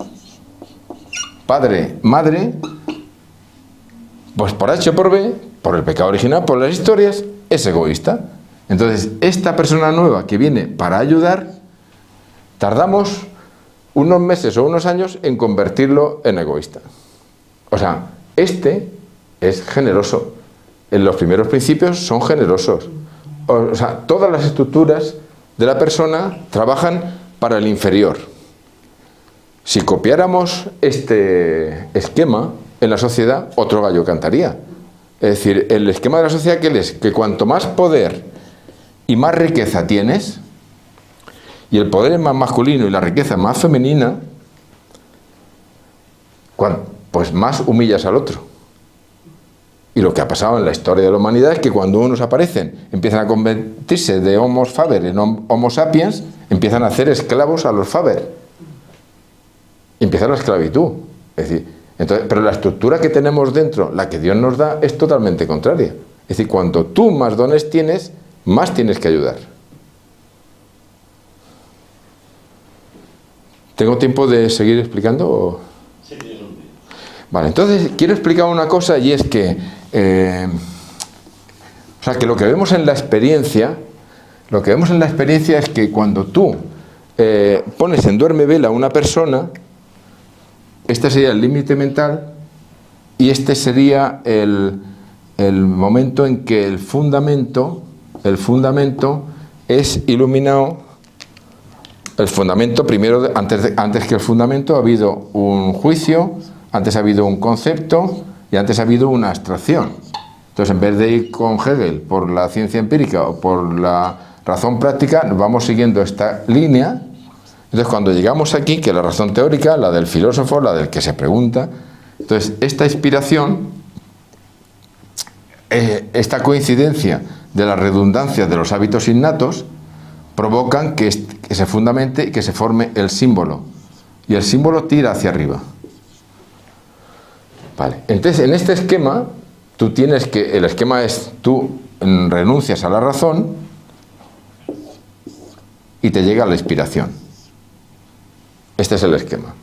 padre, madre, pues por H o por B, por el pecado original, por las historias, es egoísta. Entonces, esta persona nueva que viene para ayudar, tardamos unos meses o unos años en convertirlo en egoísta. O sea, este es generoso. En los primeros principios son generosos. O sea, todas las estructuras de la persona trabajan para el inferior. Si copiáramos este esquema en la sociedad, otro gallo cantaría. Es decir, el esquema de la sociedad que es que cuanto más poder y más riqueza tienes, y el poder es más masculino y la riqueza más femenina, pues más humillas al otro. Y lo que ha pasado en la historia de la humanidad es que cuando unos aparecen, empiezan a convertirse de Homo faber en Homo sapiens, empiezan a hacer esclavos a los faber. Empieza la esclavitud. Es decir, entonces, pero la estructura que tenemos dentro, la que Dios nos da, es totalmente contraria. Es decir, cuanto tú más dones tienes, más tienes que ayudar. ¿Tengo tiempo de seguir explicando? ¿O? Sí, Dios lo pide. Vale, entonces quiero explicar una cosa y es que, o sea, que lo que vemos en la experiencia, es que cuando tú pones en duerme vela a una persona, este sería el límite mental y este sería el momento en que el fundamento es iluminado. El fundamento, primero, antes que el fundamento ha habido un juicio, antes ha habido un concepto y antes ha habido una abstracción. Entonces, en vez de ir con Hegel por la ciencia empírica o por la razón práctica, nos vamos siguiendo esta línea. Entonces, cuando llegamos aquí, que la razón teórica, la del filósofo, la del que se pregunta, entonces, esta inspiración, esta coincidencia de la redundancia de los hábitos innatos, provocan que se fundamente y que se forme el símbolo. Y el símbolo tira hacia arriba. Vale. Entonces, en este esquema, el esquema es, tú renuncias a la razón y te llega la inspiración. Este es el esquema.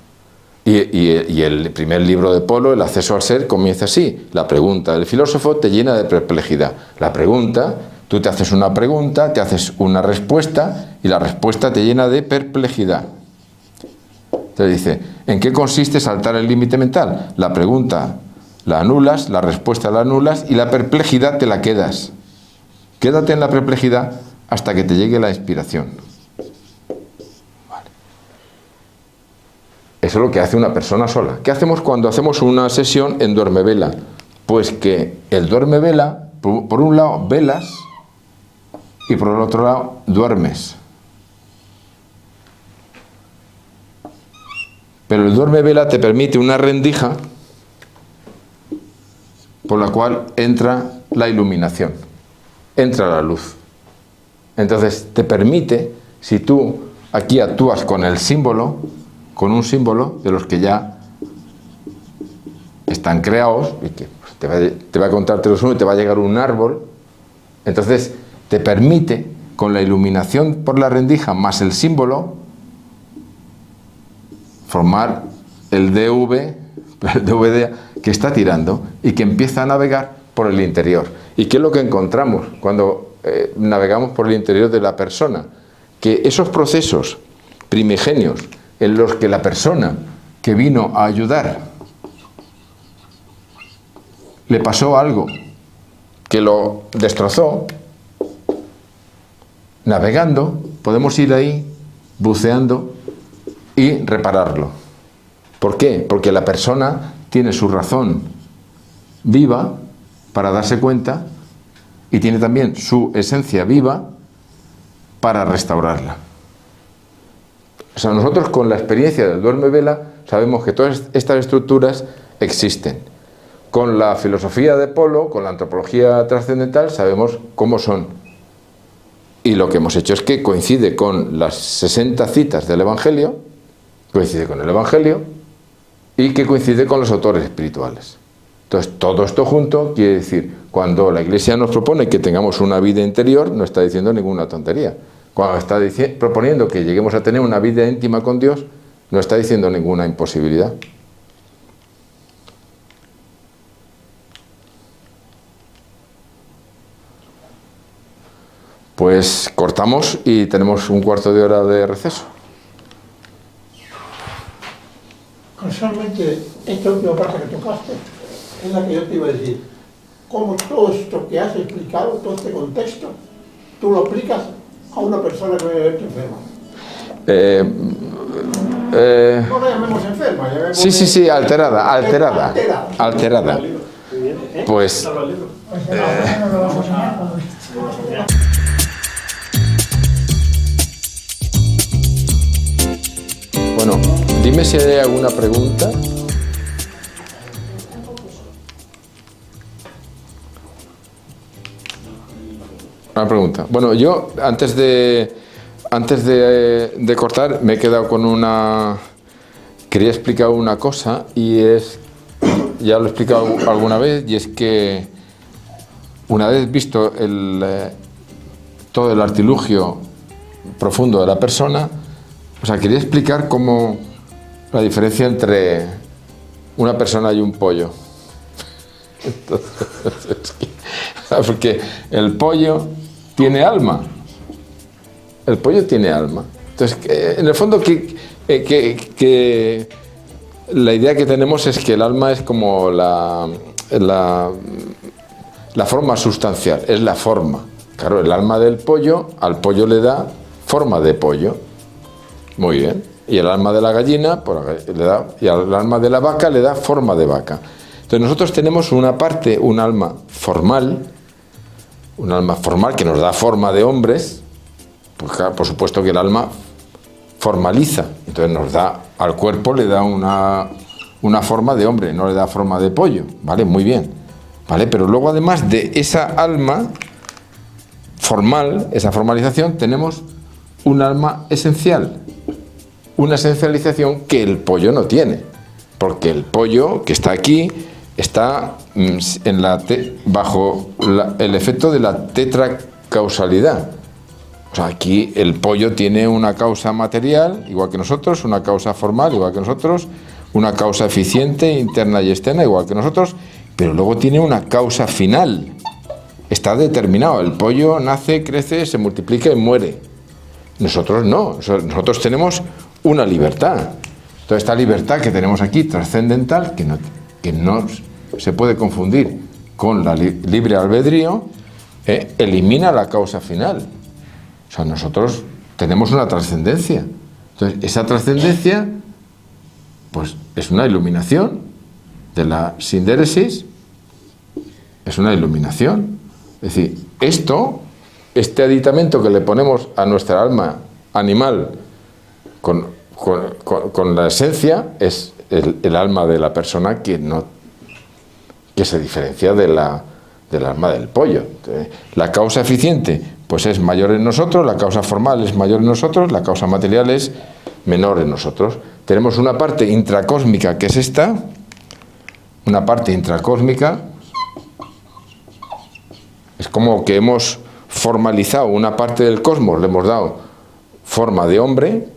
Y el primer libro de Polo, El acceso al ser, comienza así. La pregunta del filósofo te llena de perplejidad. La pregunta, tú te haces una pregunta, te haces una respuesta y la respuesta te llena de perplejidad. Te dice, ¿en qué consiste saltar el límite mental? La pregunta la anulas, la respuesta la anulas y la perplejidad te la quedas. Quédate en la perplejidad hasta que te llegue la inspiración. Vale. Eso es lo que hace una persona sola. ¿Qué hacemos cuando hacemos una sesión en duermevela? Pues que el duermevela, por un lado velas y por el otro lado duermes. Pero el duermevela te permite una rendija por la cual entra la iluminación, entra la luz. Entonces te permite, si tú aquí actúas con el símbolo, con un símbolo de los que ya están creados, y que te va a contarte los uno y te va a llegar un árbol, entonces te permite, con la iluminación por la rendija más el símbolo, formar el DVD que está tirando y que empieza a navegar por el interior. ¿Y qué es lo que encontramos cuando navegamos por el interior de la persona? Que esos procesos primigenios en los que la persona que vino a ayudar le pasó algo que lo destrozó, navegando, podemos ir ahí, buceando y repararlo. ¿Por qué? Porque la persona tiene su razón viva para darse cuenta y tiene también su esencia viva para restaurarla. O sea, nosotros con la experiencia del duerme vela sabemos que todas estas estructuras existen. Con la filosofía de Polo, con la antropología trascendental, sabemos cómo son. Y lo que hemos hecho es que coincide con las 60 citas del Evangelio, coincide con el Evangelio y que coincide con los autores espirituales. Entonces, todo esto junto quiere decir, cuando la Iglesia nos propone que tengamos una vida interior, no está diciendo ninguna tontería. Cuando está proponiendo que lleguemos a tener una vida íntima con Dios, no está diciendo ninguna imposibilidad. Pues cortamos y tenemos un cuarto de hora de receso. Casualmente, esta última parte que tocaste es la que yo te iba a decir. Cómo todo esto que has explicado, todo este contexto, tú lo aplicas a una persona que vive enferma. No la llamemos enferma, llamemos... Sí, alterada. Pues... Bueno, dime si hay alguna pregunta. Una pregunta. Bueno, yo antes de cortar me he quedado con una... Quería explicar una cosa y es... Ya lo he explicado alguna vez y es que una vez visto todo el artilugio profundo de la persona, o sea, quería explicar cómo la diferencia entre una persona y un pollo. Entonces, porque el pollo tiene alma. El pollo tiene alma. Entonces, en el fondo, que la idea que tenemos es que el alma es como la forma sustancial, es la forma. Claro, el alma del pollo, al pollo le da forma de pollo. Muy bien. Y el alma de la gallina, y al alma de la vaca le da forma de vaca. Entonces nosotros tenemos una parte, un alma formal que nos da forma de hombres, pues claro, por supuesto que el alma formaliza, entonces nos da, al cuerpo le da una forma de hombre, no le da forma de pollo, ¿vale? Muy bien, ¿vale? Pero luego además de esa alma formal, esa formalización, tenemos un alma esencial, una esencialización que el pollo no tiene, porque el pollo que está aquí está bajo el efecto de la tetracausalidad. O sea, aquí el pollo tiene una causa material, igual que nosotros, una causa formal, igual que nosotros, una causa eficiente, interna y externa, igual que nosotros, pero luego tiene una causa final. Está determinado. El pollo nace, crece, se multiplica y muere. Nosotros no. Nosotros tenemos una libertad. Toda esta libertad que tenemos aquí, trascendental, que no se puede confundir con la libre albedrío, elimina la causa final. O sea, nosotros tenemos una trascendencia. Entonces, esa trascendencia, pues, es una iluminación de la sindéresis, es una iluminación. Es decir, este aditamento que le ponemos a nuestra alma animal con la esencia, es el alma de la persona que se diferencia del alma del pollo. Entonces, la causa eficiente, pues es mayor en nosotros, la causa formal es mayor en nosotros, la causa material es menor en nosotros. Tenemos una parte intracósmica que es esta, una parte intracósmica, es como que hemos formalizado una parte del cosmos, le hemos dado forma de hombre,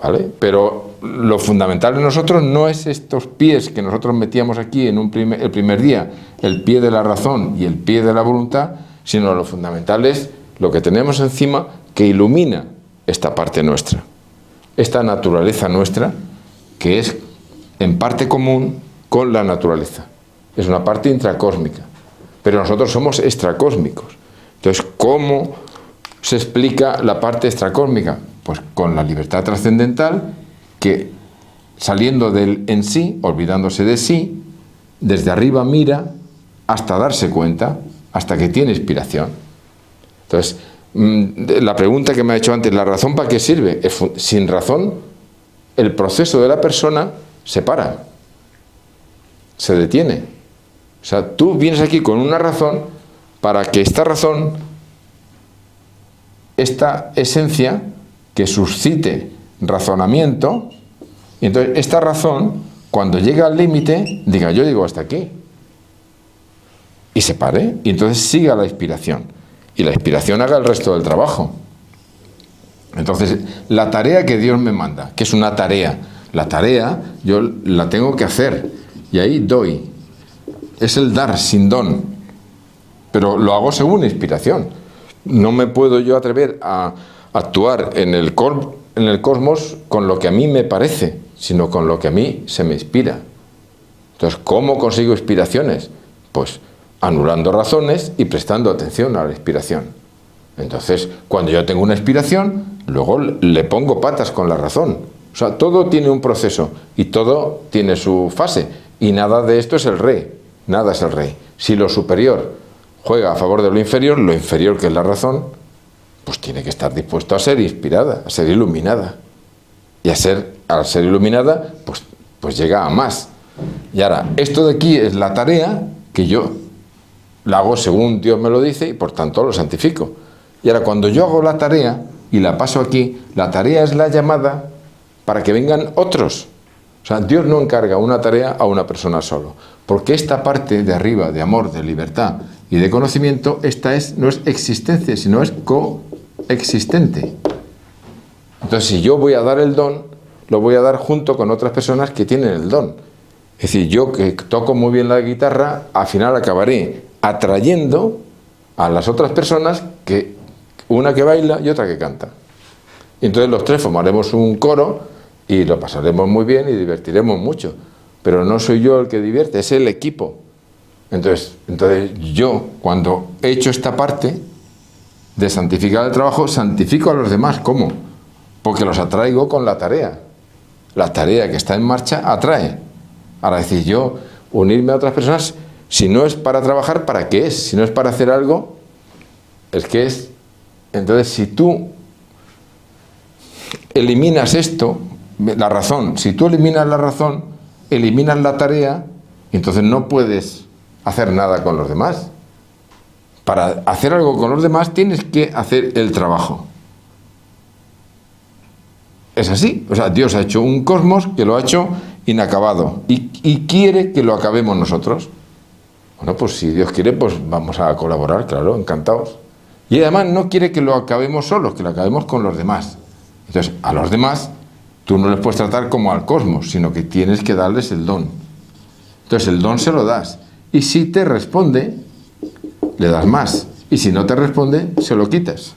¿vale? Pero lo fundamental en nosotros no es estos pies que nosotros metíamos aquí en el primer día, el pie de la razón y el pie de la voluntad, sino lo fundamental es lo que tenemos encima que ilumina esta parte nuestra, esta naturaleza nuestra, que es en parte común con la naturaleza. es una parte intracósmica, pero nosotros somos extracósmicos. Entonces, ¿cómo se explica la parte extracósmica? Pues con la libertad trascendental, que saliendo del en sí, olvidándose de sí, desde arriba mira hasta darse cuenta, hasta que tiene inspiración. Entonces, la pregunta que me ha hecho antes, ¿la razón para qué sirve? Sin razón, el proceso de la persona se para, se detiene. O sea, tú vienes aquí con una razón para que esta razón, esta esencia que suscite razonamiento, y entonces esta razón, cuando llega al límite, diga, yo digo hasta aquí. Y se pare, y entonces siga la inspiración. Y la inspiración haga el resto del trabajo. Entonces, la tarea que Dios me manda, que es una tarea, la tarea yo la tengo que hacer, y ahí doy. Es el dar sin don, pero lo hago según inspiración. No me puedo yo atrever a actuar en el cosmos con lo que a mí me parece, sino con lo que a mí se me inspira. Entonces, ¿cómo consigo inspiraciones? Pues anulando razones y prestando atención a la inspiración. Entonces, cuando yo tengo una inspiración, luego le pongo patas con la razón. O sea, todo tiene un proceso y todo tiene su fase. Y nada de esto es el rey. Nada es el rey. Si lo superior juega a favor de lo inferior, que es la razón, pues tiene que estar dispuesto a ser inspirada, a ser iluminada. Y al ser iluminada, pues llega a más. Y ahora, esto de aquí es la tarea que yo la hago según Dios me lo dice y por tanto lo santifico. Y ahora, cuando yo hago la tarea y la paso aquí, la tarea es la llamada para que vengan otros. O sea, Dios no encarga una tarea a una persona solo, porque esta parte de arriba de amor, de libertad y de conocimiento, no es existencia, sino es coexistente. Entonces, si yo voy a dar el don, lo voy a dar junto con otras personas que tienen el don. Es decir, yo que toco muy bien la guitarra, al final acabaré atrayendo a las otras personas, una que baila y otra que canta. Y entonces los tres formaremos un coro y lo pasaremos muy bien y divertiremos mucho. Pero no soy yo el que divierte, es el equipo. Entonces yo, cuando he hecho esta parte de santificar el trabajo, santifico a los demás. ¿Cómo? Porque los atraigo con la tarea. La tarea que está en marcha atrae. Ahora decir yo, unirme a otras personas, si no es para trabajar, ¿para qué es? Si no es para hacer algo, es que es. Entonces, si tú eliminas esto, la razón, si tú eliminas la razón, eliminas la tarea, entonces no puedes hacer nada con los demás. Para hacer algo con los demás tienes que hacer el trabajo. Es así. O sea, Dios ha hecho un cosmos que lo ha hecho inacabado y quiere que lo acabemos nosotros. Bueno, pues si Dios quiere, pues vamos a colaborar, claro, encantados. Y además no quiere que lo acabemos solos, que lo acabemos con los demás. Entonces, a los demás tú no les puedes tratar como al cosmos, sino que tienes que darles el don. Entonces el don se lo das. Y si te responde, le das más. Y si no te responde, se lo quitas.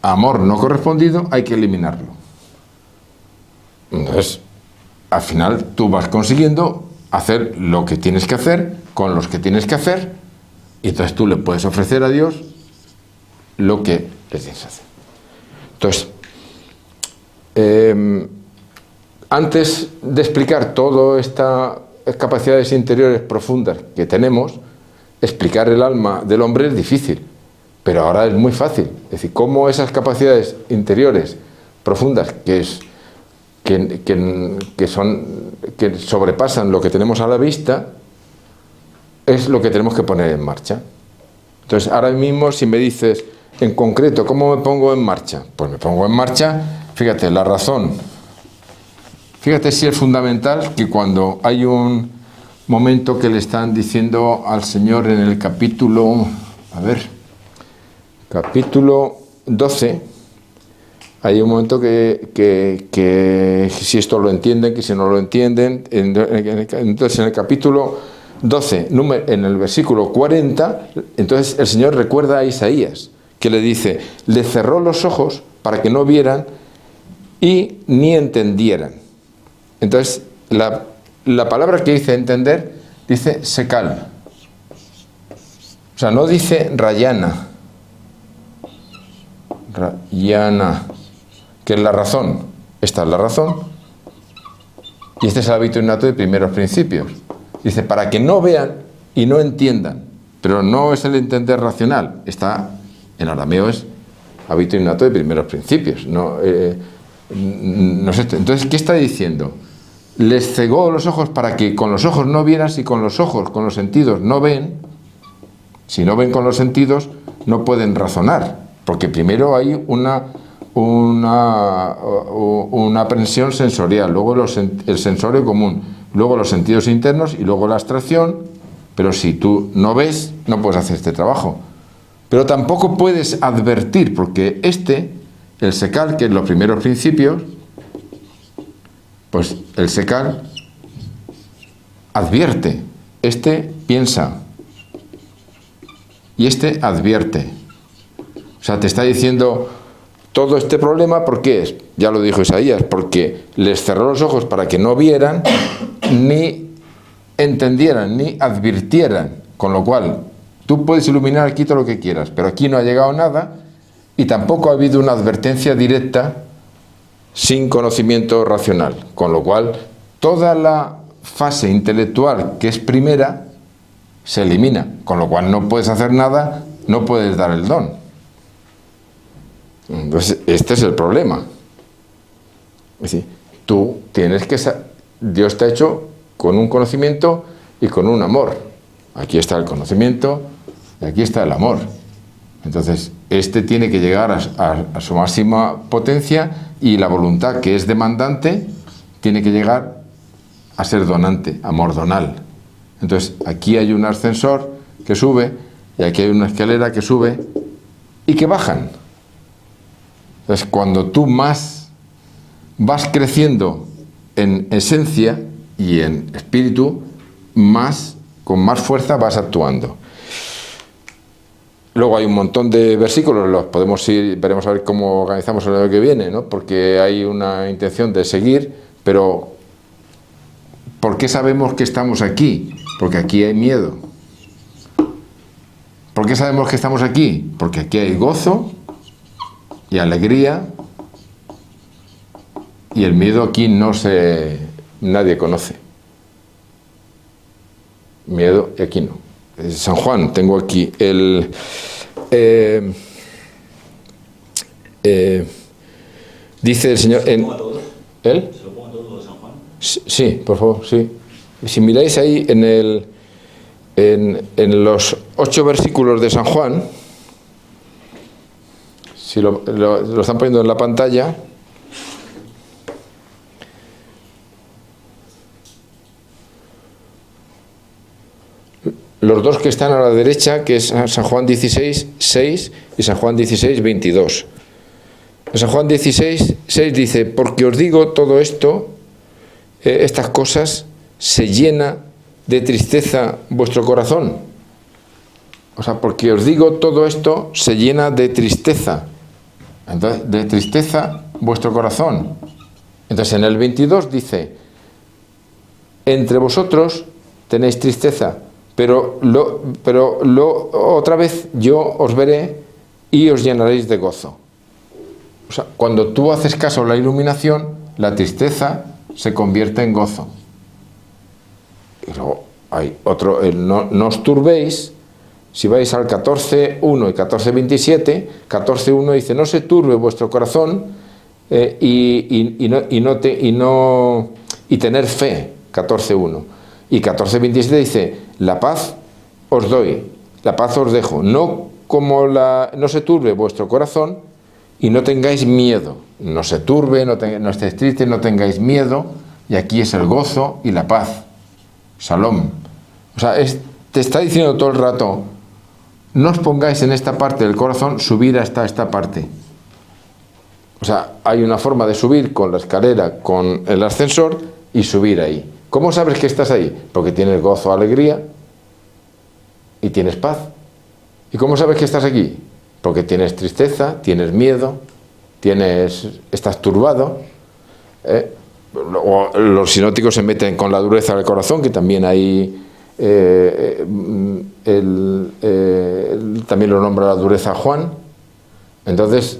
Amor no correspondido hay que eliminarlo. Entonces, al final tú vas consiguiendo hacer lo que tienes que hacer con los que tienes que hacer, y entonces tú le puedes ofrecer a Dios lo que le tienes que hacer. Entonces, antes de explicar todas estas capacidades interiores profundas que tenemos, explicar el alma del hombre es difícil, pero ahora es muy fácil. Es decir, cómo esas capacidades interiores profundas que sobrepasan lo que tenemos a la vista, es lo que tenemos que poner en marcha. Entonces, ahora mismo, si me dices en concreto cómo me pongo en marcha, pues me pongo en marcha, fíjate, la razón. Fíjate si es fundamental que cuando hay un momento que le están diciendo al Señor en el capítulo 12, hay un momento que si esto lo entienden, que si no lo entienden, entonces en el capítulo 12, en el versículo 40, entonces el Señor recuerda a Isaías, que le dice, le cerró los ojos para que no vieran y ni entendieran. Entonces, la palabra que dice entender dice Sekal. O sea, no dice Rayana. Rayana, que es la razón. Esta es la razón. Y este es el hábito innato de primeros principios. Dice, para que no vean y no entiendan. Pero no es el entender racional. Está, en arameo es hábito innato de primeros principios. No es esto. Entonces, ¿qué está diciendo? Les cegó los ojos para que con los ojos no vieran, si con los ojos, con los sentidos no ven. Si no ven con los sentidos, no pueden razonar, porque primero hay una aprensión sensorial, luego el sensorio común, luego los sentidos internos y luego la abstracción. Pero si tú no ves, no puedes hacer este trabajo. Pero tampoco puedes advertir, porque el Sekal, que es los primeros principios, pues el Sekal advierte, piensa y advierte. O sea, te está diciendo todo este problema, ¿por qué es? Ya lo dijo Isaías, porque les cerró los ojos para que no vieran, ni entendieran, ni advirtieran. Con lo cual, tú puedes iluminar aquí todo lo que quieras, pero aquí no ha llegado nada y tampoco ha habido una advertencia directa sin conocimiento racional. Con lo cual, toda la fase intelectual que es primera se elimina, con lo cual no puedes hacer nada, no puedes dar el don. Entonces, este es el problema. Es decir, tú tienes que... Dios te ha hecho con un conocimiento y con un amor. Aquí está el conocimiento y aquí está el amor. Entonces, tiene que llegar a su máxima potencia, y la voluntad, que es demandante, tiene que llegar a ser donante, amor donal. Entonces, aquí hay un ascensor que sube y aquí hay una escalera que sube y que bajan. Entonces, cuando tú más vas creciendo en esencia y en espíritu, con más fuerza vas actuando. Luego hay un montón de versículos, los podemos ir, veremos a ver cómo organizamos el año que viene, ¿no? Porque hay una intención de seguir, pero ¿por qué sabemos que estamos aquí? Porque aquí hay miedo. ¿Por qué sabemos que estamos aquí? Porque aquí hay gozo y alegría, y el miedo aquí nadie conoce. Miedo y aquí no. San Juan, tengo aquí dice el Señor ¿Se lo pongo a todos? ¿Él? ¿Se lo pongo a todos, San Juan? Sí, por favor, sí. Si miráis ahí en los 8 versículos de San Juan, si lo están poniendo en la pantalla, los dos que están a la derecha, que es San Juan 16, 6 y San Juan 16, 22. En San Juan 16, 6 dice, porque os digo todo esto, estas cosas, se llena de tristeza vuestro corazón. O sea, porque os digo todo esto, se llena de tristeza. Entonces, de tristeza vuestro corazón. Entonces, en el 22 dice, entre vosotros tenéis tristeza, pero otra vez yo os veré y os llenaréis de gozo. O sea, cuando tú haces caso a la iluminación, la tristeza se convierte en gozo. Y luego hay otro, no os turbéis. Si vais al 14.1 y 14.27, 14.1 dice, no se turbe vuestro corazón y tener fe, 14.1. Y 14.27 dice, la paz os doy, la paz os dejo, no se turbe vuestro corazón y no tengáis miedo. No se turbe, no estéis tristes, no tengáis miedo, y aquí es el gozo y la paz. Shalom. O sea, te está diciendo todo el rato, no os pongáis en esta parte del corazón, subir hasta esta parte. O sea, hay una forma de subir con la escalera, con el ascensor, y subir ahí. ¿Cómo sabes que estás ahí? Porque tienes gozo, alegría y tienes paz. ¿Y cómo sabes que estás aquí? Porque tienes tristeza, tienes miedo, estás turbado. Los sinóticos se meten con la dureza del corazón, que también hay también lo nombra la dureza Juan. Entonces,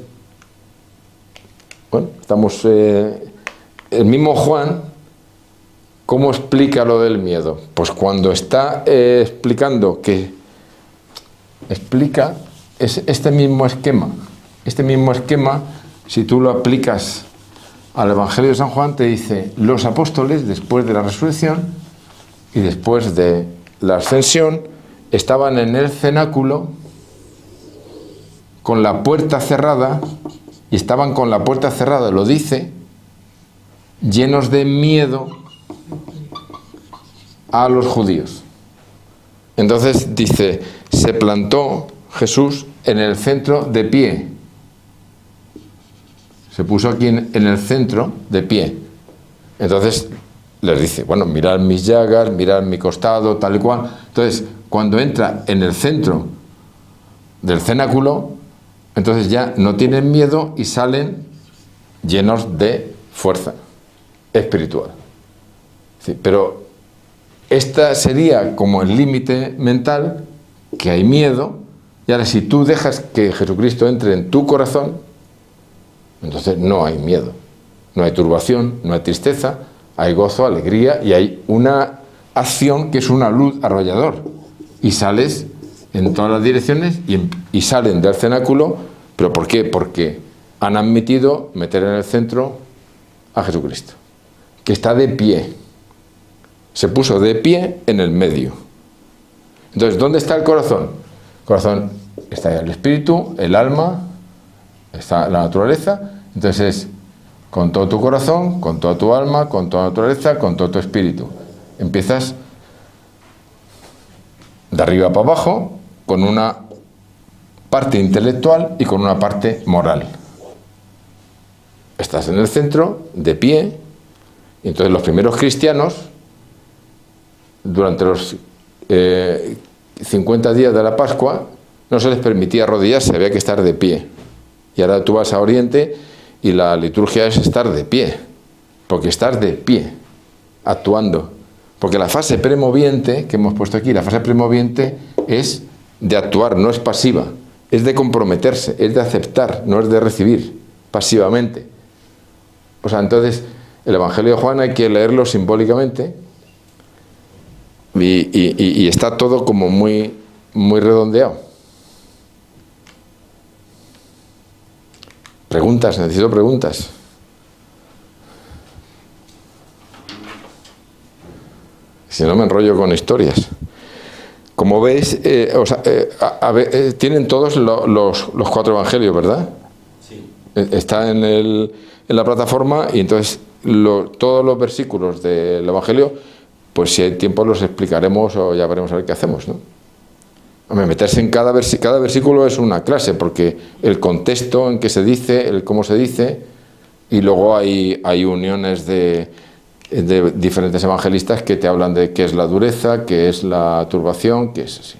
bueno, estamos... el mismo Juan, ¿cómo explica lo del miedo? Pues cuando está explicando que explica este mismo esquema. Este mismo esquema, si tú lo aplicas al Evangelio de San Juan, te dice: los apóstoles, después de la resurrección y después de la ascensión, estaban en el cenáculo con la puerta cerrada, y estaban con la puerta cerrada, lo dice, llenos de miedo a los judíos. Entonces dice, se plantó Jesús en el centro de pie. Se puso aquí en el centro de pie. Entonces les dice, bueno, mirad mis llagas, mirad mi costado, tal y cual. Entonces, cuando entra en el centro del cenáculo, entonces ya no tienen miedo y salen llenos de fuerza espiritual. Sí, pero esta sería como el límite mental, que hay miedo, y ahora si tú dejas que Jesucristo entre en tu corazón, entonces no hay miedo, no hay turbación, no hay tristeza, hay gozo, alegría, y hay una acción que es una luz arrollador, y sales en todas las direcciones y salen del cenáculo. ¿Pero por qué? Porque han admitido meter en el centro a Jesucristo, que está de pie. Se puso de pie en el medio. Entonces, ¿dónde está el corazón? El corazón está el espíritu, el alma, está la naturaleza. Entonces, con todo tu corazón, con toda tu alma, con toda tu naturaleza, con todo tu espíritu. Empiezas de arriba para abajo, con una parte intelectual y con una parte moral. Estás en el centro, de pie, y entonces los primeros cristianos, durante los 50 días de la Pascua, no se les permitía arrodillarse, había que estar de pie. Y ahora tú vas a Oriente y la liturgia es estar de pie, porque estás de pie, actuando. Porque la fase premoviente que hemos puesto aquí, la fase premoviente es de actuar, no es pasiva, es de comprometerse, es de aceptar, no es de recibir pasivamente. O sea, entonces el Evangelio de Juan hay que leerlo simbólicamente y está todo como muy, muy redondeado. Preguntas, necesito preguntas. Si no me enrollo con historias. Como veis, tienen todos los 4 evangelios, ¿verdad? Sí. Está en la plataforma, y entonces todos los versículos del evangelio, pues si hay tiempo los explicaremos o ya veremos a ver qué hacemos, ¿no? Hombre, meterse en cada versículo es una clase, porque el contexto en que se dice, el cómo se dice, y luego hay uniones de diferentes evangelistas que te hablan de qué es la dureza, qué es la turbación, qué es así.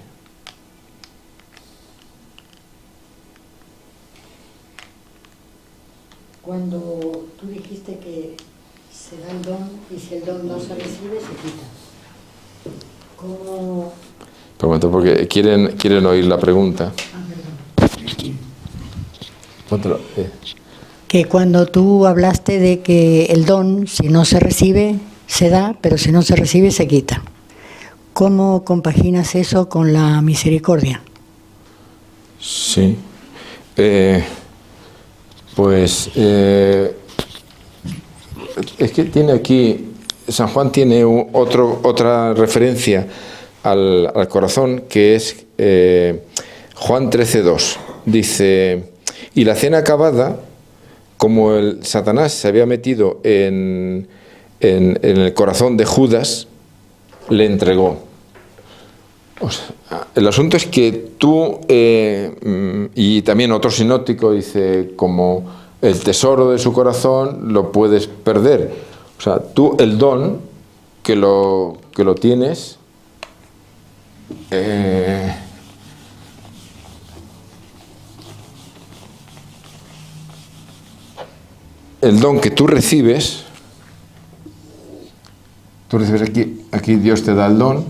Cuando tú dijiste que se da el don y si el don no se recibe, se quita. ¿Cómo? Pregunto porque quieren oír la pregunta. Póntelo, Que cuando tú hablaste de que el don, si no se recibe, se da, pero si no se recibe, se quita. ¿Cómo compaginas eso con la misericordia? Sí. Es que tiene aquí, San Juan tiene otra referencia al corazón, que es Juan 13:2. Dice, y la cena acabada, como el Satanás se había metido en el corazón de Judas, le entregó. O sea, el asunto es que tú, y también otro sinóptico dice, como el tesoro de su corazón lo puedes perder. O sea, tú el don que lo tienes, el don que tú recibes aquí Dios te da el don,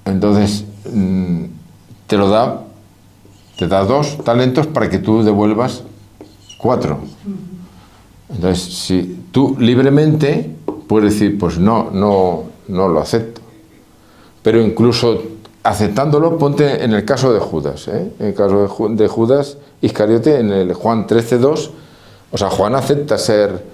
Entonces, te da 2 talentos para que tú devuelvas 4. Entonces, si tú libremente puedes decir, pues no lo acepto. Pero incluso aceptándolo, ponte en el caso de Judas, ¿eh? En el caso de Judas Iscariote, en el Juan 13:2, o sea, Juan acepta ser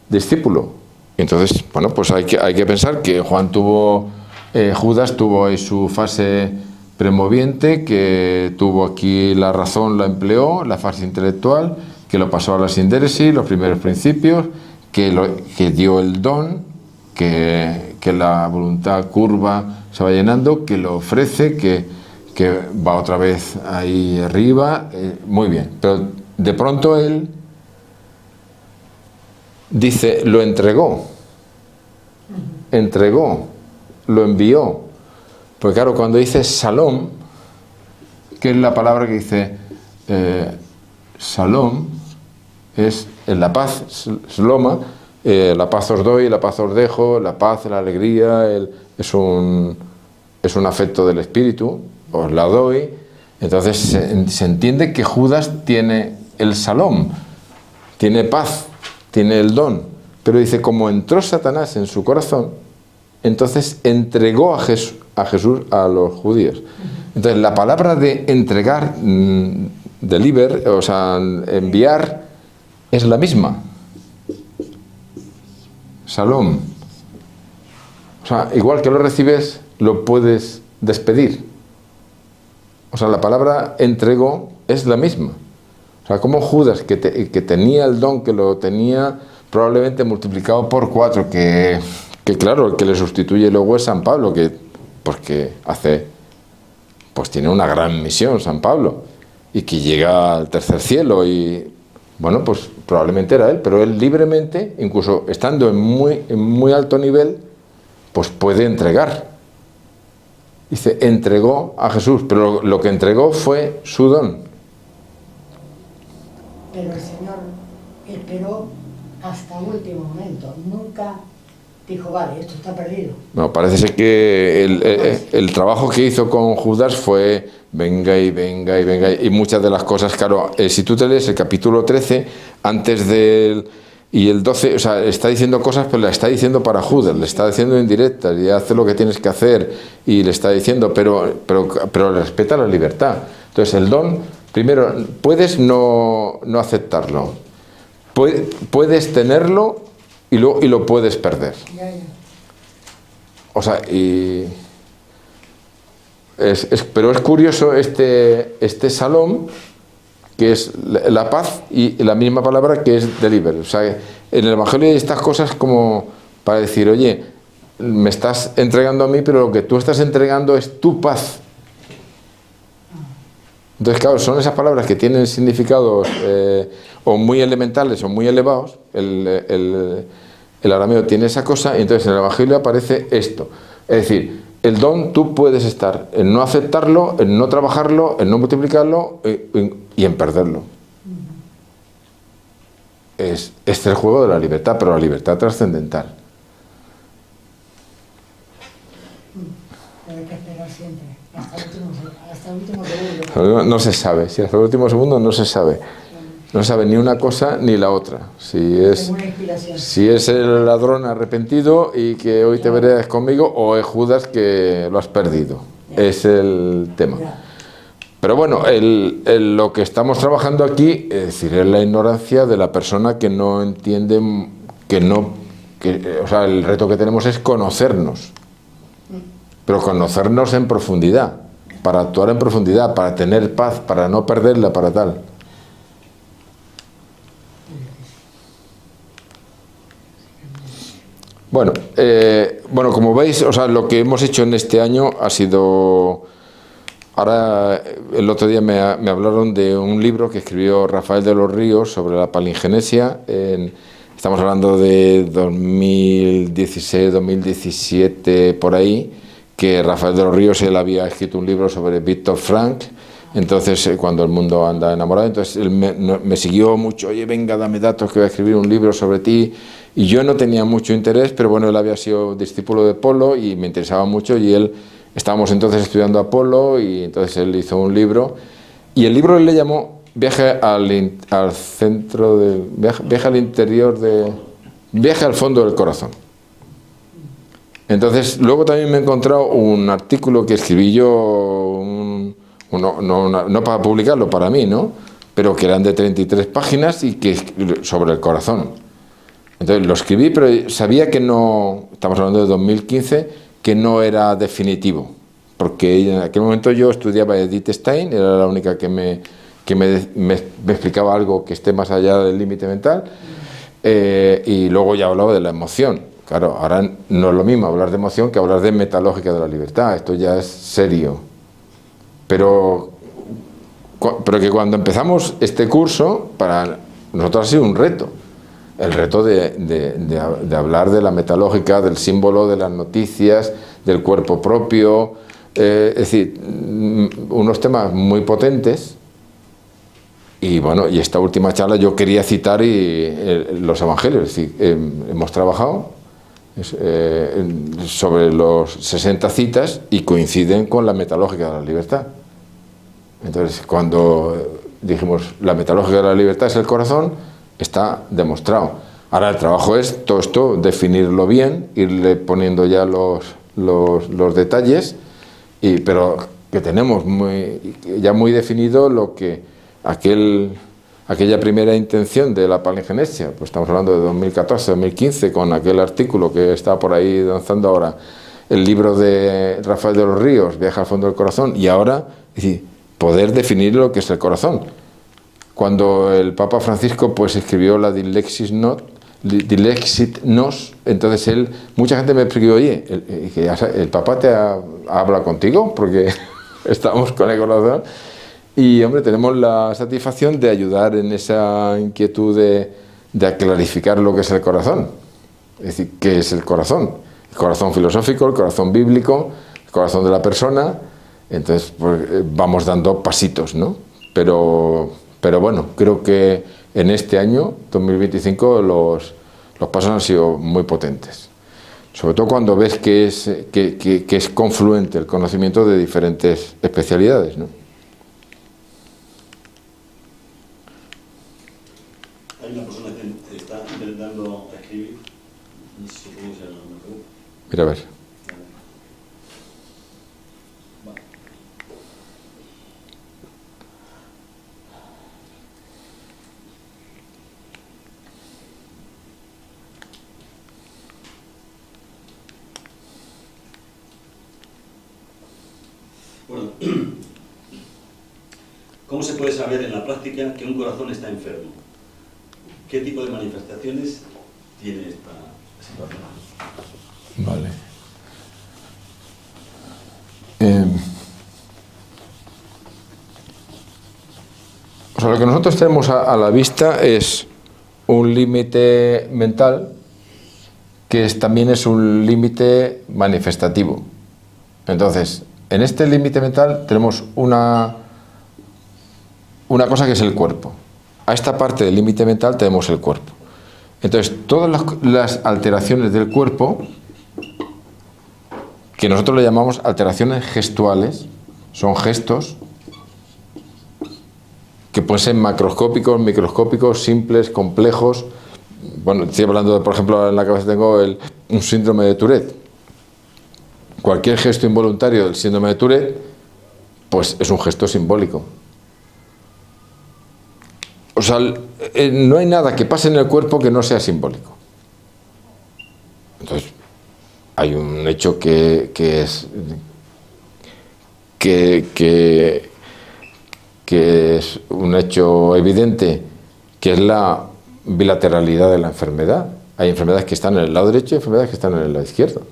discípulo. Entonces, bueno, pues hay que pensar que Judas tuvo ahí su fase premoviente, que tuvo aquí la razón, la empleó, la fase intelectual, que lo pasó a la sindéresis, los primeros principios, que dio el don, que la voluntad curva se va llenando, que lo ofrece, que va otra vez ahí arriba, muy bien. Pero de pronto él dice, lo entregó, lo envió. Porque claro, cuando dice Shalom, que es la palabra que dice Shalom, es en la paz, Shloma, la paz os doy, la paz os dejo, la paz, la alegría, es un afecto del espíritu, os la doy. Entonces se entiende que Judas tiene el Shalom, tiene paz, tiene el don, pero dice, como entró Satanás en su corazón, entonces entregó a Jesús a los judíos. Entonces la palabra de entregar, deliver, o sea, enviar, es la misma. Shalom. O sea, igual que lo recibes, lo puedes despedir. O sea, la palabra entregó es la misma. O sea, como Judas, que tenía el don, que lo tenía probablemente multiplicado por 4, que claro, el que le sustituye luego es San Pablo, porque pues tiene una gran misión San Pablo, y que llega al tercer cielo, y bueno, pues probablemente era él, pero él libremente, incluso estando en muy alto nivel, pues puede entregar. Dice, entregó a Jesús, pero lo que entregó fue su don. Pero el Señor esperó hasta el último momento, nunca dijo, vale, esto está perdido. No, parece ser que el trabajo que hizo con Judas fue venga y venga y venga, y muchas de las cosas, claro, si tú te lees el capítulo 13, antes y el 12, o sea, está diciendo cosas, pero la está diciendo para Judas, le está diciendo en directa, y hace lo que tienes que hacer, y le está diciendo, pero le respeta la libertad. Entonces el don, primero, puedes no aceptarlo, puedes tenerlo, y lo puedes perder. O sea, pero es curioso este Shalom, que es la paz, y la misma palabra que es deliver. O sea, en el Evangelio hay estas cosas como para decir, oye, me estás entregando a mí, pero lo que tú estás entregando es tu paz. Entonces, claro, son esas palabras que tienen significados o muy elementales o muy elevados. El arameo tiene esa cosa, y entonces en el Evangelio aparece esto. Es decir, el don tú puedes estar en no aceptarlo, en no trabajarlo, en no multiplicarlo y en perderlo. Este es el juego de la libertad, pero la libertad trascendental. Hay que esperar siempre, hasta el último segundo. No se sabe, si hasta el último segundo no se sabe. No sabe ni una cosa ni la otra. Si es el ladrón arrepentido y que hoy te verás conmigo, o es Judas que lo has perdido. Es el tema. Pero bueno, lo que estamos trabajando aquí, es decir, es la ignorancia de la persona que no entiende, o sea, el reto que tenemos es conocernos. Pero conocernos en profundidad, para actuar en profundidad, para tener paz, para no perderla, para tal. Bueno, como veis, o sea, lo que hemos hecho en este año ha sido... Ahora, el otro día me hablaron de un libro que escribió Rafael de los Ríos sobre la palingenesia. Estamos hablando de 2016, 2017, por ahí, que Rafael de los Ríos, él había escrito un libro sobre Víctor Frank. Entonces, cuando el mundo anda enamorado, entonces él me siguió mucho, oye, venga, dame datos que voy a escribir un libro sobre ti. Y yo no tenía mucho interés, pero bueno, él había sido discípulo de Polo y me interesaba mucho, y él estábamos entonces estudiando Apolo y entonces él hizo un libro y el libro él le llamó Viaje al centro del... Viaje al interior de... Viaje al fondo del corazón. Entonces, luego también me he encontrado un artículo que escribí yo, no para publicarlo para mí, ¿no? Pero que eran de 33 páginas y que sobre el corazón. Entonces lo escribí, pero sabía que no, estamos hablando de 2015, que no era definitivo. Porque en aquel momento yo estudiaba Edith Stein, era la única que me explicaba algo que esté más allá del límite mental, y luego ya hablaba de la emoción. Claro, ahora no es lo mismo hablar de emoción que hablar de metalógica de la libertad, esto ya es serio. Pero que cuando empezamos este curso, para nosotros ha sido un reto. El reto de hablar de la metalógica, del símbolo, de las noticias, del cuerpo propio, es decir, unos temas muy potentes. Y bueno, y esta última charla yo quería citar los evangelios, es decir, hemos trabajado sobre los 60 citas y coinciden con la metalógica de la libertad. Entonces, cuando dijimos la metalógica de la libertad es el corazón, está demostrado. Ahora el trabajo es todo esto, definirlo bien, irle poniendo ya los detalles, pero que tenemos ya muy definido lo que aquella primera intención de la palingenesia, pues estamos hablando de 2014, 2015, con aquel artículo que está por ahí lanzando ahora, el libro de Rafael de los Ríos, Viaje al fondo del corazón, y ahora, es decir, poder definir lo que es el corazón. Cuando el Papa Francisco pues escribió la Dilexit Nos, entonces mucha gente me explicó, oye, ¿el Papa te habla contigo? Porque estamos con el corazón. Y hombre, tenemos la satisfacción de ayudar en esa inquietud de clarificar lo que es el corazón. Es decir, ¿qué es el corazón? El corazón filosófico, el corazón bíblico, el corazón de la persona. Entonces, pues, vamos dando pasitos, ¿no? Pero bueno, creo que en este año, 2025, los pasos han sido muy potentes. Sobre todo cuando ves que es confluente el conocimiento de diferentes especialidades, ¿no? Hay una persona que está intentando escribir, y supongo que será una pregunta. Mira, a ver. Bueno, ¿cómo se puede saber en la práctica que un corazón está enfermo? ¿Qué tipo de manifestaciones tiene esta situación? Vale. O sea, lo que nosotros tenemos a la vista es un límite mental que también es un límite manifestativo. Entonces, en este límite mental tenemos una cosa que es el cuerpo. A esta parte del límite mental tenemos el cuerpo. Entonces, todas las alteraciones del cuerpo, que nosotros le llamamos alteraciones gestuales, son gestos que pueden ser macroscópicos, microscópicos, simples, complejos. Bueno, estoy hablando, por ejemplo, en la cabeza tengo un síndrome de Tourette. Cualquier gesto involuntario del síndrome de Tourette, pues es un gesto simbólico. O sea, no hay nada que pase en el cuerpo que no sea simbólico. Entonces, hay un hecho que es un hecho evidente, que es la bilateralidad de la enfermedad. Hay enfermedades que están en el lado derecho y enfermedades que están en el lado izquierdo.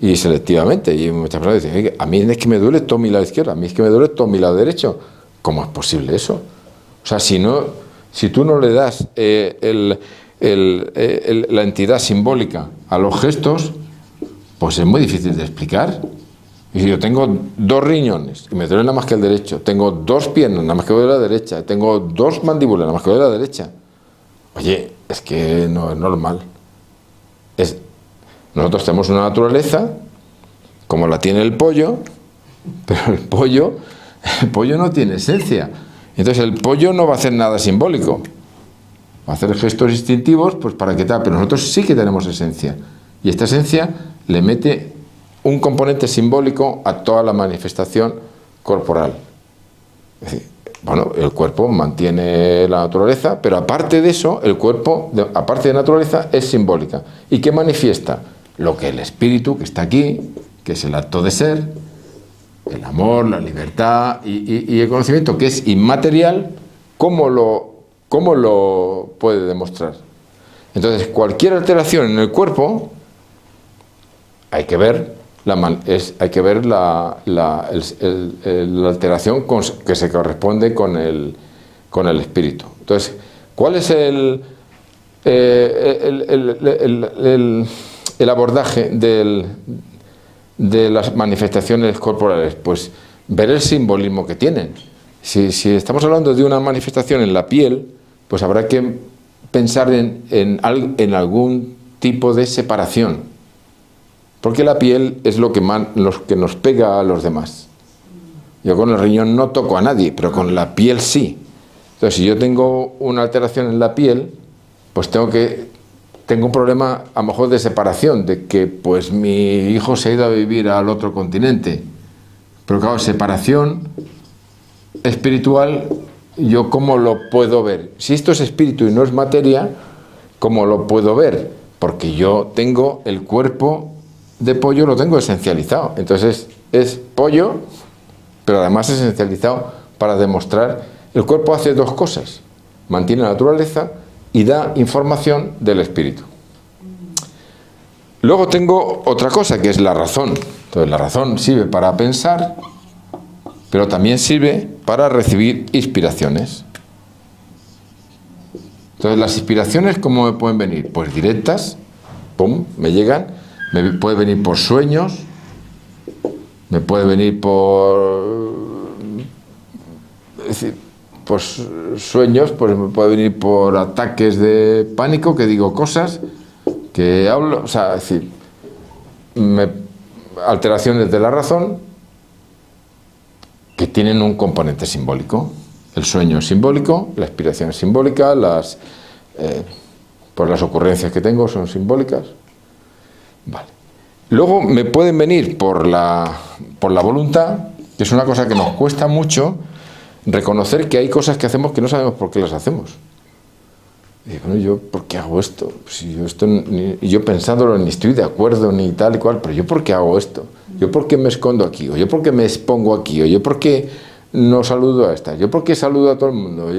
Y selectivamente, y muchas personas dicen, a mí es que me duele todo mi lado izquierdo, a mí es que me duele todo mi lado derecho. ¿Cómo es posible eso? O sea, si tú no le das la entidad simbólica a los gestos, pues es muy difícil de explicar. Y si yo tengo 2 riñones y me duele nada más que el derecho, tengo 2 piernas nada más que duele la derecha, tengo 2 mandíbulas nada más que duele la derecha, oye, es que no es normal. Nosotros tenemos una naturaleza como la tiene el pollo, pero el pollo no tiene esencia. Entonces el pollo no va a hacer nada simbólico. Va a hacer gestos instintivos, pues para que tal, pero nosotros sí que tenemos esencia. Y esta esencia le mete un componente simbólico a toda la manifestación corporal. Es decir, bueno, el cuerpo mantiene la naturaleza, pero aparte de eso, el cuerpo, aparte de naturaleza, es simbólica. ¿Y qué manifiesta? Lo que el espíritu que está aquí, que es el acto de ser, el amor, la libertad y el conocimiento, que es inmaterial, ¿cómo lo puede demostrar? Entonces, cualquier alteración en el cuerpo, hay que ver la alteración que se corresponde con el espíritu. Entonces, ¿cuál es el abordaje de las manifestaciones corporales? Pues ver el simbolismo que tienen. Si estamos hablando de una manifestación en la piel, pues habrá que pensar en algún tipo de separación. Porque la piel es lo que nos pega a los demás. Yo con el riñón no toco a nadie, pero con la piel sí. Entonces, si yo tengo una alteración en la piel, pues tengo un problema a lo mejor de separación, de que pues mi hijo se ha ido a vivir al otro continente. Pero claro, separación espiritual, ¿yo cómo lo puedo ver? Si esto es espíritu y no es materia, ¿cómo lo puedo ver? Porque yo tengo el cuerpo de pollo, lo tengo esencializado. Entonces es pollo, pero además esencializado para demostrar. El cuerpo hace dos cosas: mantiene la naturaleza y da información del espíritu. Luego tengo otra cosa, que es la razón. Entonces la razón sirve para pensar, pero también sirve para recibir inspiraciones. Entonces las inspiraciones, ¿cómo me pueden venir? Pues directas, pum, me llegan. Me puede venir por sueños, me puede venir pues sueños, pues me puede venir por ataques de pánico, que digo cosas, que hablo, o sea, es decir, alteraciones de la razón que tienen un componente simbólico. El sueño es simbólico, la inspiración es simbólica, pues las ocurrencias que tengo son simbólicas. Vale. Luego me pueden venir por la voluntad, que es una cosa que nos cuesta mucho reconocer, que hay cosas que hacemos que no sabemos por qué las hacemos. Y bueno, ¿yo por qué hago esto? Si yo pensándolo ni estoy de acuerdo ni tal y cual, pero ¿yo por qué hago esto? ¿Yo por qué me escondo aquí? ¿O yo por qué me expongo aquí? ¿O yo por qué no saludo a esta? ¿Yo por qué saludo a todo el mundo?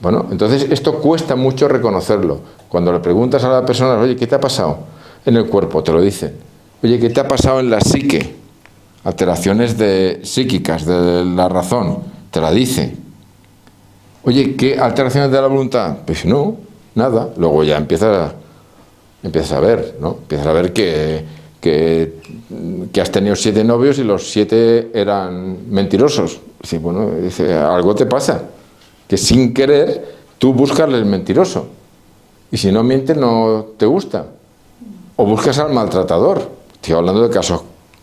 Bueno, entonces esto cuesta mucho reconocerlo. Cuando le preguntas a la persona, oye, ¿qué te ha pasado en el cuerpo? Te lo dicen. Oye, ¿qué te ha pasado en la psique? Alteraciones psíquicas de la razón, te la dice. Oye, ¿qué alteraciones de la voluntad? Pues no, nada. Luego ya empiezas a ver, ¿no? Empiezas a ver que has tenido 7 novios y los 7 eran mentirosos. Sí, bueno, dice, algo te pasa. Que sin querer tú buscas el mentiroso. Y si no miente, no te gusta. O buscas al maltratador. Estoy hablando de casos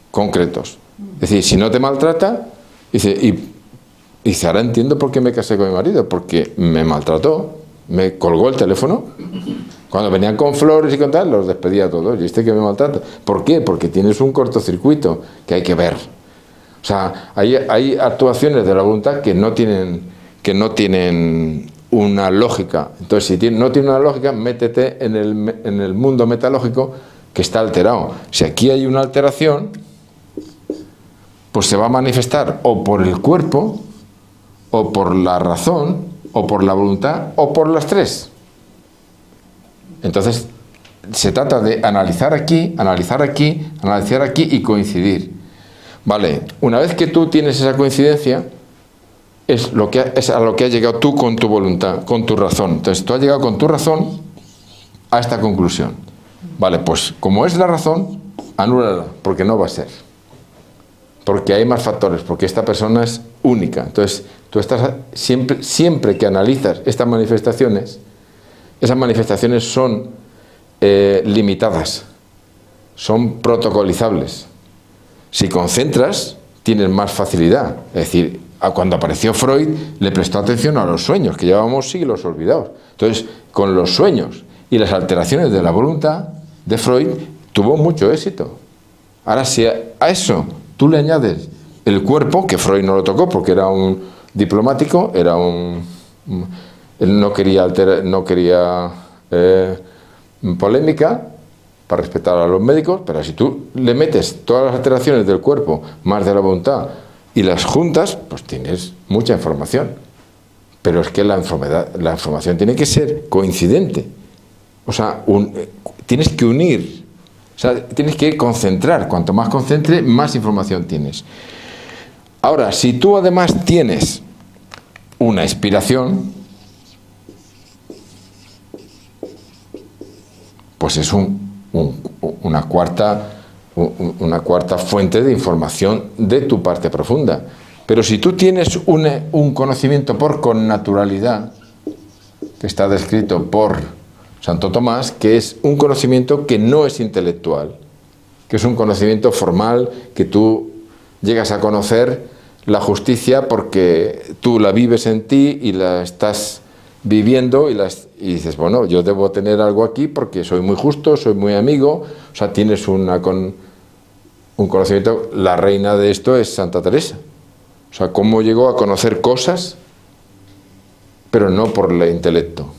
concretos. Es decir, si no te maltrata, dice, ahora entiendo por qué me casé con mi marido. Porque me maltrató, me colgó el teléfono. Cuando venían con flores y con tal, los despedía a todos. Y que me maltrata. ¿Por qué? Porque tienes un cortocircuito que hay que ver. O sea, hay actuaciones de la voluntad que no tienen una lógica. Entonces, si no tiene una lógica, métete en el mundo metalógico que está alterado. Si aquí hay una alteración, pues se va a manifestar o por el cuerpo, o por la razón, o por la voluntad, o por las tres. Entonces, se trata de analizar aquí y coincidir. Vale, una vez que tú tienes esa coincidencia, es a lo que has llegado tú con tu voluntad, con tu razón. Entonces tú has llegado con tu razón a esta conclusión. Vale, pues como es la razón, anúlala, porque no va a ser. Porque hay más factores, porque esta persona es única. Entonces tú estás siempre que analizas estas manifestaciones, esas manifestaciones son limitadas. son protocolizables. Si concentras, tienes más facilidad. Es decir, cuando apareció Freud, le prestó atención a los sueños, que llevábamos siglos olvidados. Entonces, con los sueños y las alteraciones de la voluntad de Freud, tuvo mucho éxito. Ahora, si a eso tú le añades el cuerpo, que Freud no lo tocó porque era un diplomático, él no quería polémica, para respetar a los médicos, pero si tú le metes todas las alteraciones del cuerpo más de la voluntad y las juntas, pues tienes mucha información. Pero es que la información tiene que ser coincidente. O sea, tienes que unir, o sea, tienes que concentrar. Cuanto más concentre, más información tienes. Ahora, si tú además tienes una inspiración, pues es una cuarta fuente de información de tu parte profunda. Pero si tú tienes un conocimiento por connaturalidad, que está descrito por Santo Tomás, que es un conocimiento que no es intelectual, que es un conocimiento formal, que tú llegas a conocer la justicia porque tú la vives en ti y la estás viviendo y dices, bueno, yo debo tener algo aquí porque soy muy justo, soy muy amigo. O sea, tienes un conocimiento. La reina de esto es Santa Teresa. O sea, cómo llegó a conocer cosas, pero no por el intelecto.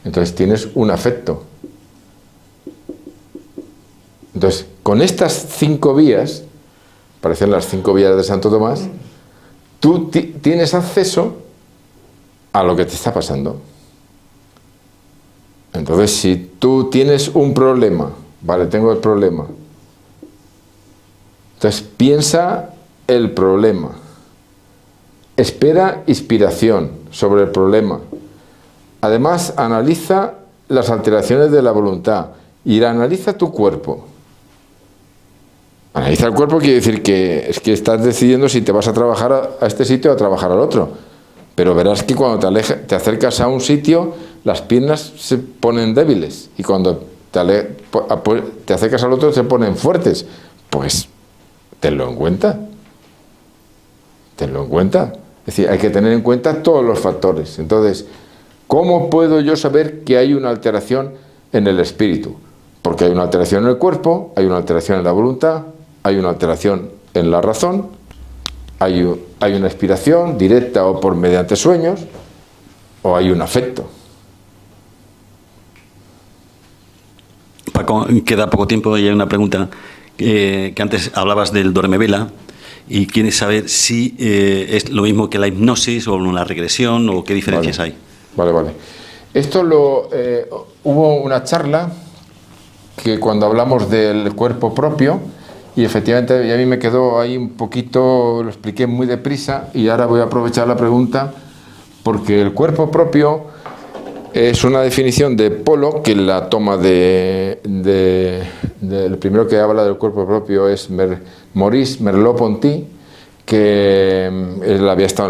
Entonces tienes un afecto. Entonces, con estas 5 vías, parecen las 5 vías de Santo Tomás, tú tienes acceso a lo que te está pasando. Entonces, si tú tienes un problema, vale, tengo el problema, entonces piensa el problema, espera inspiración sobre el problema, además analiza las alteraciones de la voluntad y analiza tu cuerpo. Analiza el cuerpo quiere decir que es que estás decidiendo si te vas a trabajar a este sitio o a trabajar al otro. Pero verás que cuando te acercas a un sitio, las piernas se ponen débiles. Y cuando te acercas al otro, se ponen fuertes. Pues, tenlo en cuenta. Tenlo en cuenta. Es decir, hay que tener en cuenta todos los factores. Entonces, ¿cómo puedo yo saber que hay una alteración en el espíritu? Porque hay una alteración en el cuerpo, hay una alteración en la voluntad, hay una alteración en la razón, hay una inspiración directa o por mediante sueños, o hay un afecto. Paco, queda poco tiempo y hay una pregunta que antes hablabas del duermevela y quieres saber si es lo mismo que la hipnosis o la regresión o qué diferencias hay. Vale. Esto hubo una charla que cuando hablamos del cuerpo propio, y efectivamente a mí me quedó ahí un poquito, lo expliqué muy deprisa y ahora voy a aprovechar la pregunta porque el cuerpo propio es una definición de Polo que la toma el primero que habla del cuerpo propio es Maurice Merleau-Ponty, que él había estado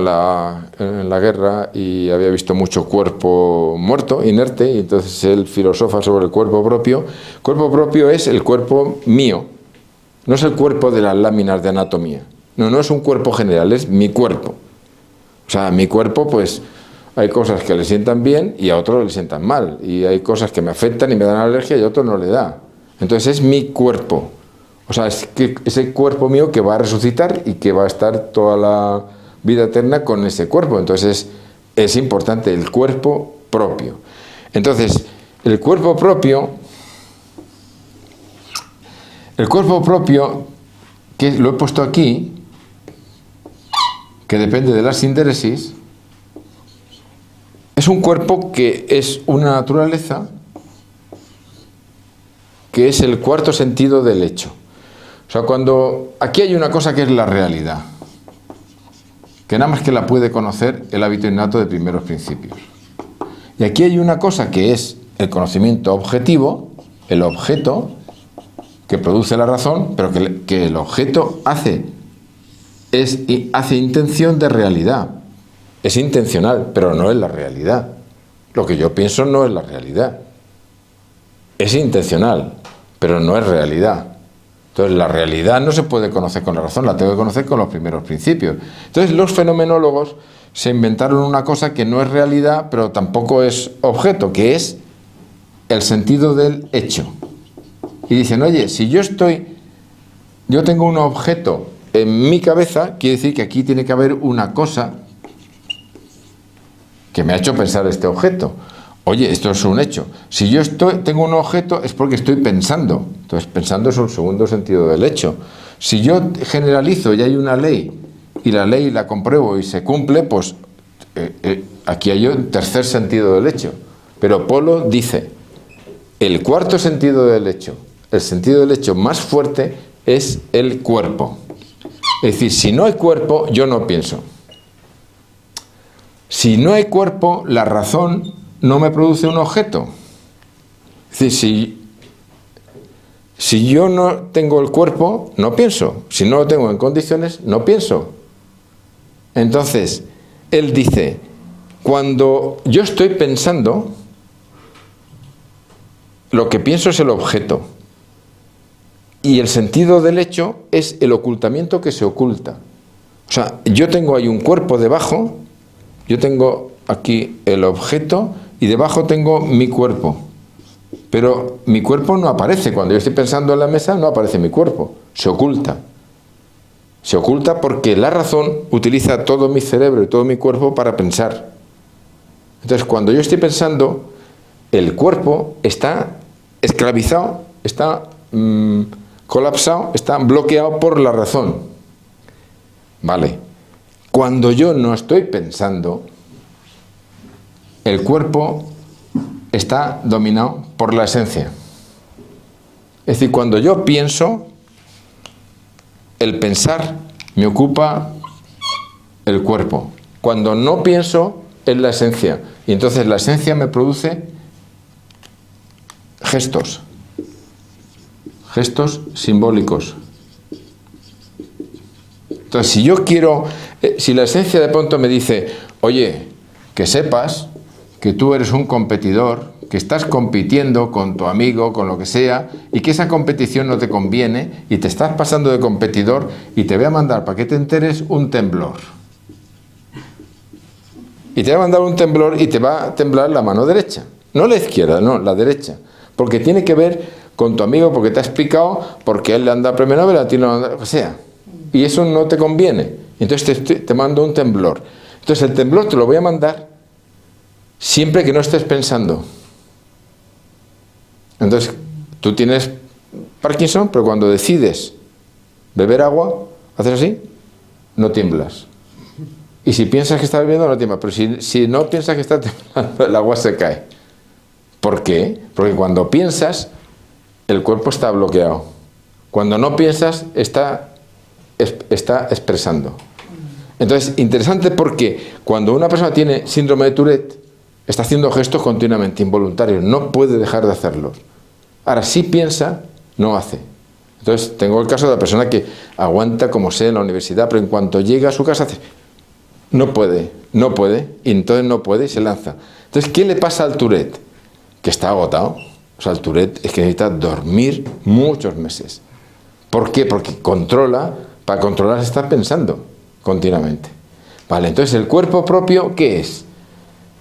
en la guerra y había visto mucho cuerpo muerto, inerte, y entonces él filosofa sobre el cuerpo propio. El cuerpo propio es el cuerpo mío. No es el cuerpo de las láminas de anatomía. No es un cuerpo general, es mi cuerpo. O sea, mi cuerpo, pues, hay cosas que le sientan bien y a otros le sientan mal. Y hay cosas que me afectan y me dan alergia y a otros no le da. Entonces es mi cuerpo. O sea, es ese cuerpo mío que va a resucitar y que va a estar toda la vida eterna con ese cuerpo. Entonces es importante el cuerpo propio. Entonces, el cuerpo propio, que lo he puesto aquí, que depende de la sindéresis, es un cuerpo que es una naturaleza, que es el cuarto sentido del hecho. O sea, aquí hay una cosa que es la realidad, que nada más que la puede conocer el hábito innato de primeros principios. Y aquí hay una cosa que es el conocimiento objetivo, el objeto, que produce la razón, pero que el objeto hace intención de realidad. Es intencional, pero no es la realidad. Lo que yo pienso no es la realidad. Es intencional, pero no es realidad. Entonces, la realidad no se puede conocer con la razón, la tengo que conocer con los primeros principios. Entonces, los fenomenólogos se inventaron una cosa que no es realidad, pero tampoco es objeto, que es el sentido del hecho. Y dicen, oye, si yo tengo un objeto en mi cabeza, quiere decir que aquí tiene que haber una cosa que me ha hecho pensar este objeto. Oye, esto es un hecho. Si yo tengo un objeto es porque estoy pensando. Entonces, pensando es un segundo sentido del hecho. Si yo generalizo y hay una ley, y la ley la compruebo y se cumple, pues aquí hay un tercer sentido del hecho. Pero Polo dice, el cuarto sentido del hecho, el sentido del hecho más fuerte es el cuerpo. Es decir, si no hay cuerpo, yo no pienso. Si no hay cuerpo, la razón no me produce un objeto. Es decir, si yo no tengo el cuerpo, no pienso. Si no lo tengo en condiciones, no pienso. Entonces, él dice, cuando yo estoy pensando, lo que pienso es el objeto. Y el sentido del hecho es el ocultamiento que se oculta. O sea, yo tengo ahí un cuerpo debajo, yo tengo aquí el objeto y debajo tengo mi cuerpo. Pero mi cuerpo no aparece. Cuando yo estoy pensando en la mesa, no aparece mi cuerpo. Se oculta. Se oculta porque la razón utiliza todo mi cerebro y todo mi cuerpo para pensar. Entonces, cuando yo estoy pensando, el cuerpo está esclavizado, está colapsado, está bloqueado por la razón. Vale. Cuando yo no estoy pensando, el cuerpo está dominado por la esencia. Es decir, cuando yo pienso, el pensar me ocupa el cuerpo. Cuando no pienso, es la esencia. Y entonces la esencia me produce gestos. Gestos simbólicos. Entonces, si yo quiero, si la esencia de pronto me dice, oye, que sepas que tú eres un competidor, que estás compitiendo con tu amigo, con lo que sea, y que esa competición no te conviene, y te estás pasando de competidor, y te voy a mandar, para que te enteres, un temblor. Y te va a mandar un temblor y te va a temblar la mano derecha. No la izquierda, no, la derecha. Porque tiene que ver con tu amigo, porque te ha explicado, porque a él le han dado premio Nobel, a ti no, lo que sea. Y eso no te conviene. Entonces te mando un temblor. Entonces el temblor te lo voy a mandar siempre que no estés pensando. Entonces tú tienes Parkinson, pero cuando decides beber agua, haces así, no tiemblas. Y si piensas que estás bebiendo, no tiemblas. Pero si no piensas que está temblando, el agua se cae. ¿Por qué? Porque cuando piensas, el cuerpo está bloqueado. Cuando no piensas, está expresando. Entonces, interesante porque cuando una persona tiene síndrome de Tourette, está haciendo gestos continuamente involuntarios, no puede dejar de hacerlos. Ahora, si piensa, no hace. Entonces, tengo el caso de la persona que aguanta como sea en la universidad, pero en cuanto llega a su casa, hace, no puede, y entonces no puede y se lanza. Entonces, ¿qué le pasa al Tourette? Que está agotado. O sea, el Tourette es que necesita dormir muchos meses. ¿Por qué? Porque para controlar está pensando continuamente. Vale, entonces el cuerpo propio, ¿qué es?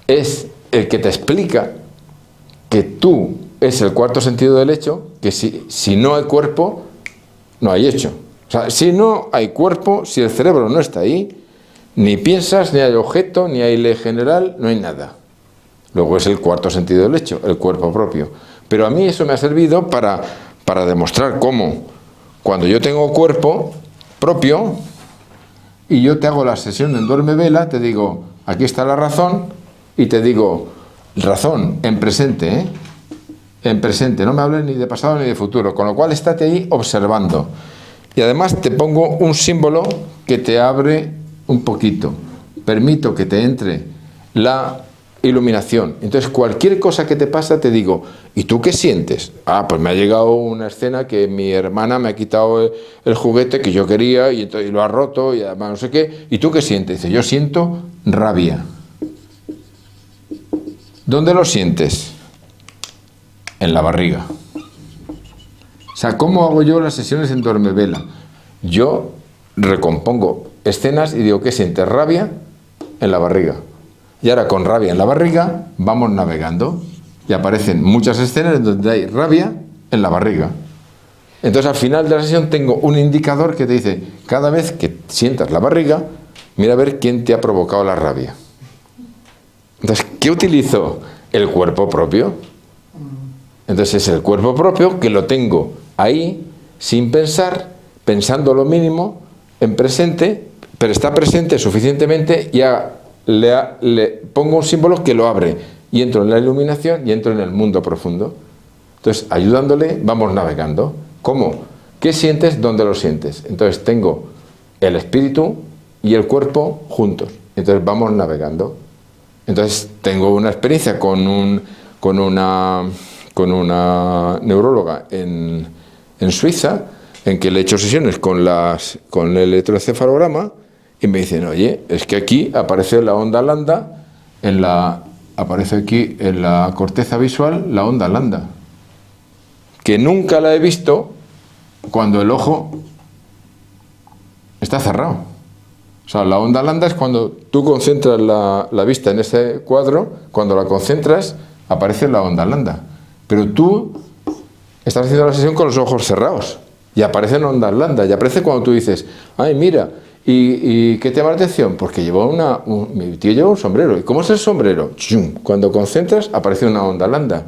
Es el que te explica que tú es el cuarto sentido del hecho, que si no hay cuerpo, no hay hecho. O sea, si no hay cuerpo, si el cerebro no está ahí, ni piensas, ni hay objeto, ni hay ley general, no hay nada. Luego es el cuarto sentido del hecho, el cuerpo propio. Pero a mí eso me ha servido para demostrar cómo, cuando yo tengo cuerpo propio y yo te hago la sesión en duerme vela, te digo, aquí está la razón, y te digo, razón, en presente, ¿eh? En presente, no me hables ni de pasado ni de futuro, con lo cual estate ahí observando. Y además te pongo un símbolo que te abre un poquito. Permito que te entre la iluminación. Entonces, cualquier cosa que te pasa, te digo, ¿y tú qué sientes? Ah, pues me ha llegado una escena que mi hermana me ha quitado el juguete que yo quería y entonces lo ha roto y además no sé qué. ¿Y tú qué sientes? Dice, yo siento rabia. ¿Dónde lo sientes? En la barriga. O sea, ¿cómo hago yo las sesiones en Duermevela? Yo recompongo escenas y digo, ¿qué sientes? Rabia en la barriga. Y ahora con rabia en la barriga vamos navegando y aparecen muchas escenas en donde hay rabia en la barriga. Entonces al final de la sesión tengo un indicador que te dice, cada vez que sientas la barriga, mira a ver quién te ha provocado la rabia. Entonces, ¿qué utilizo? El cuerpo propio. Entonces es el cuerpo propio que lo tengo ahí, sin pensar, pensando lo mínimo, en presente, pero está presente suficientemente, ya le pongo un símbolo que lo abre, y entro en la iluminación y entro en el mundo profundo. Entonces, ayudándole, vamos navegando. ¿Cómo? ¿Qué sientes? ¿Dónde lo sientes? Entonces, tengo el espíritu y el cuerpo juntos. Entonces, vamos navegando. Entonces, tengo una experiencia con una neuróloga en Suiza, en que le he hecho sesiones con el electroencefalograma, y me dicen, oye, es que aquí aparece la onda lambda, aparece aquí en la corteza visual la onda lambda, que nunca la he visto cuando el ojo está cerrado. O sea, la onda lambda es cuando tú concentras la vista en ese cuadro, cuando la concentras, aparece la onda lambda. Pero tú estás haciendo la sesión con los ojos cerrados y aparecen ondas lambda, y aparece cuando tú dices, ay, mira, ¿y qué te llama la atención? Porque mi tío lleva un sombrero. ¿Y cómo es el sombrero? ¡Chum! Cuando concentras, aparece una onda lambda.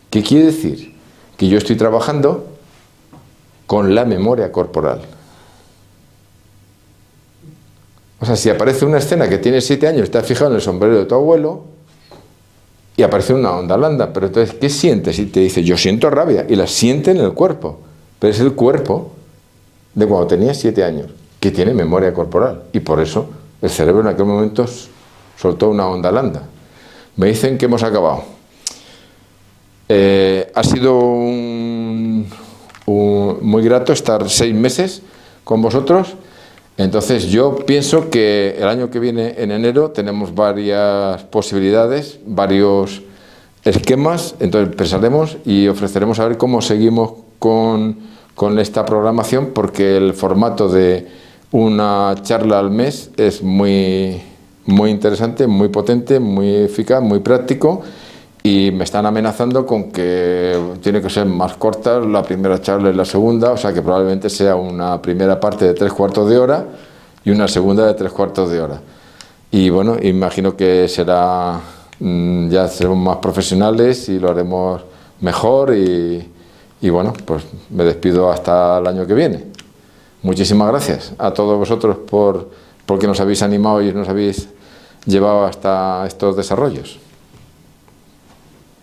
¿Qué quiere decir? Que yo estoy trabajando con la memoria corporal. O sea, si aparece una escena que tiene 7 años, está fijado en el sombrero de tu abuelo, y aparece una onda lambda, pero entonces, ¿qué sientes? Y te dice, yo siento rabia, y la siente en el cuerpo, pero es el cuerpo de cuando tenía 7 años, que tiene memoria corporal, y por eso el cerebro en aquel momento soltó una onda lambda. Me dicen que hemos acabado. Ha sido muy grato estar 6 meses con vosotros. Entonces yo pienso que el año que viene, en enero, tenemos varias posibilidades, varios esquemas. Entonces pensaremos y ofreceremos a ver cómo seguimos con esta programación, porque el formato de una charla al mes es muy interesante, muy potente, muy eficaz, muy práctico. Y me están amenazando con que tiene que ser más corta la primera charla y la segunda, o sea que probablemente sea una primera parte de 3/4 de hora y una segunda de 3/4 de hora. Y bueno, imagino que ya seremos más profesionales y lo haremos mejor, y bueno, pues me despido hasta el año que viene. Muchísimas gracias a todos vosotros porque nos habéis animado y nos habéis llevado hasta estos desarrollos.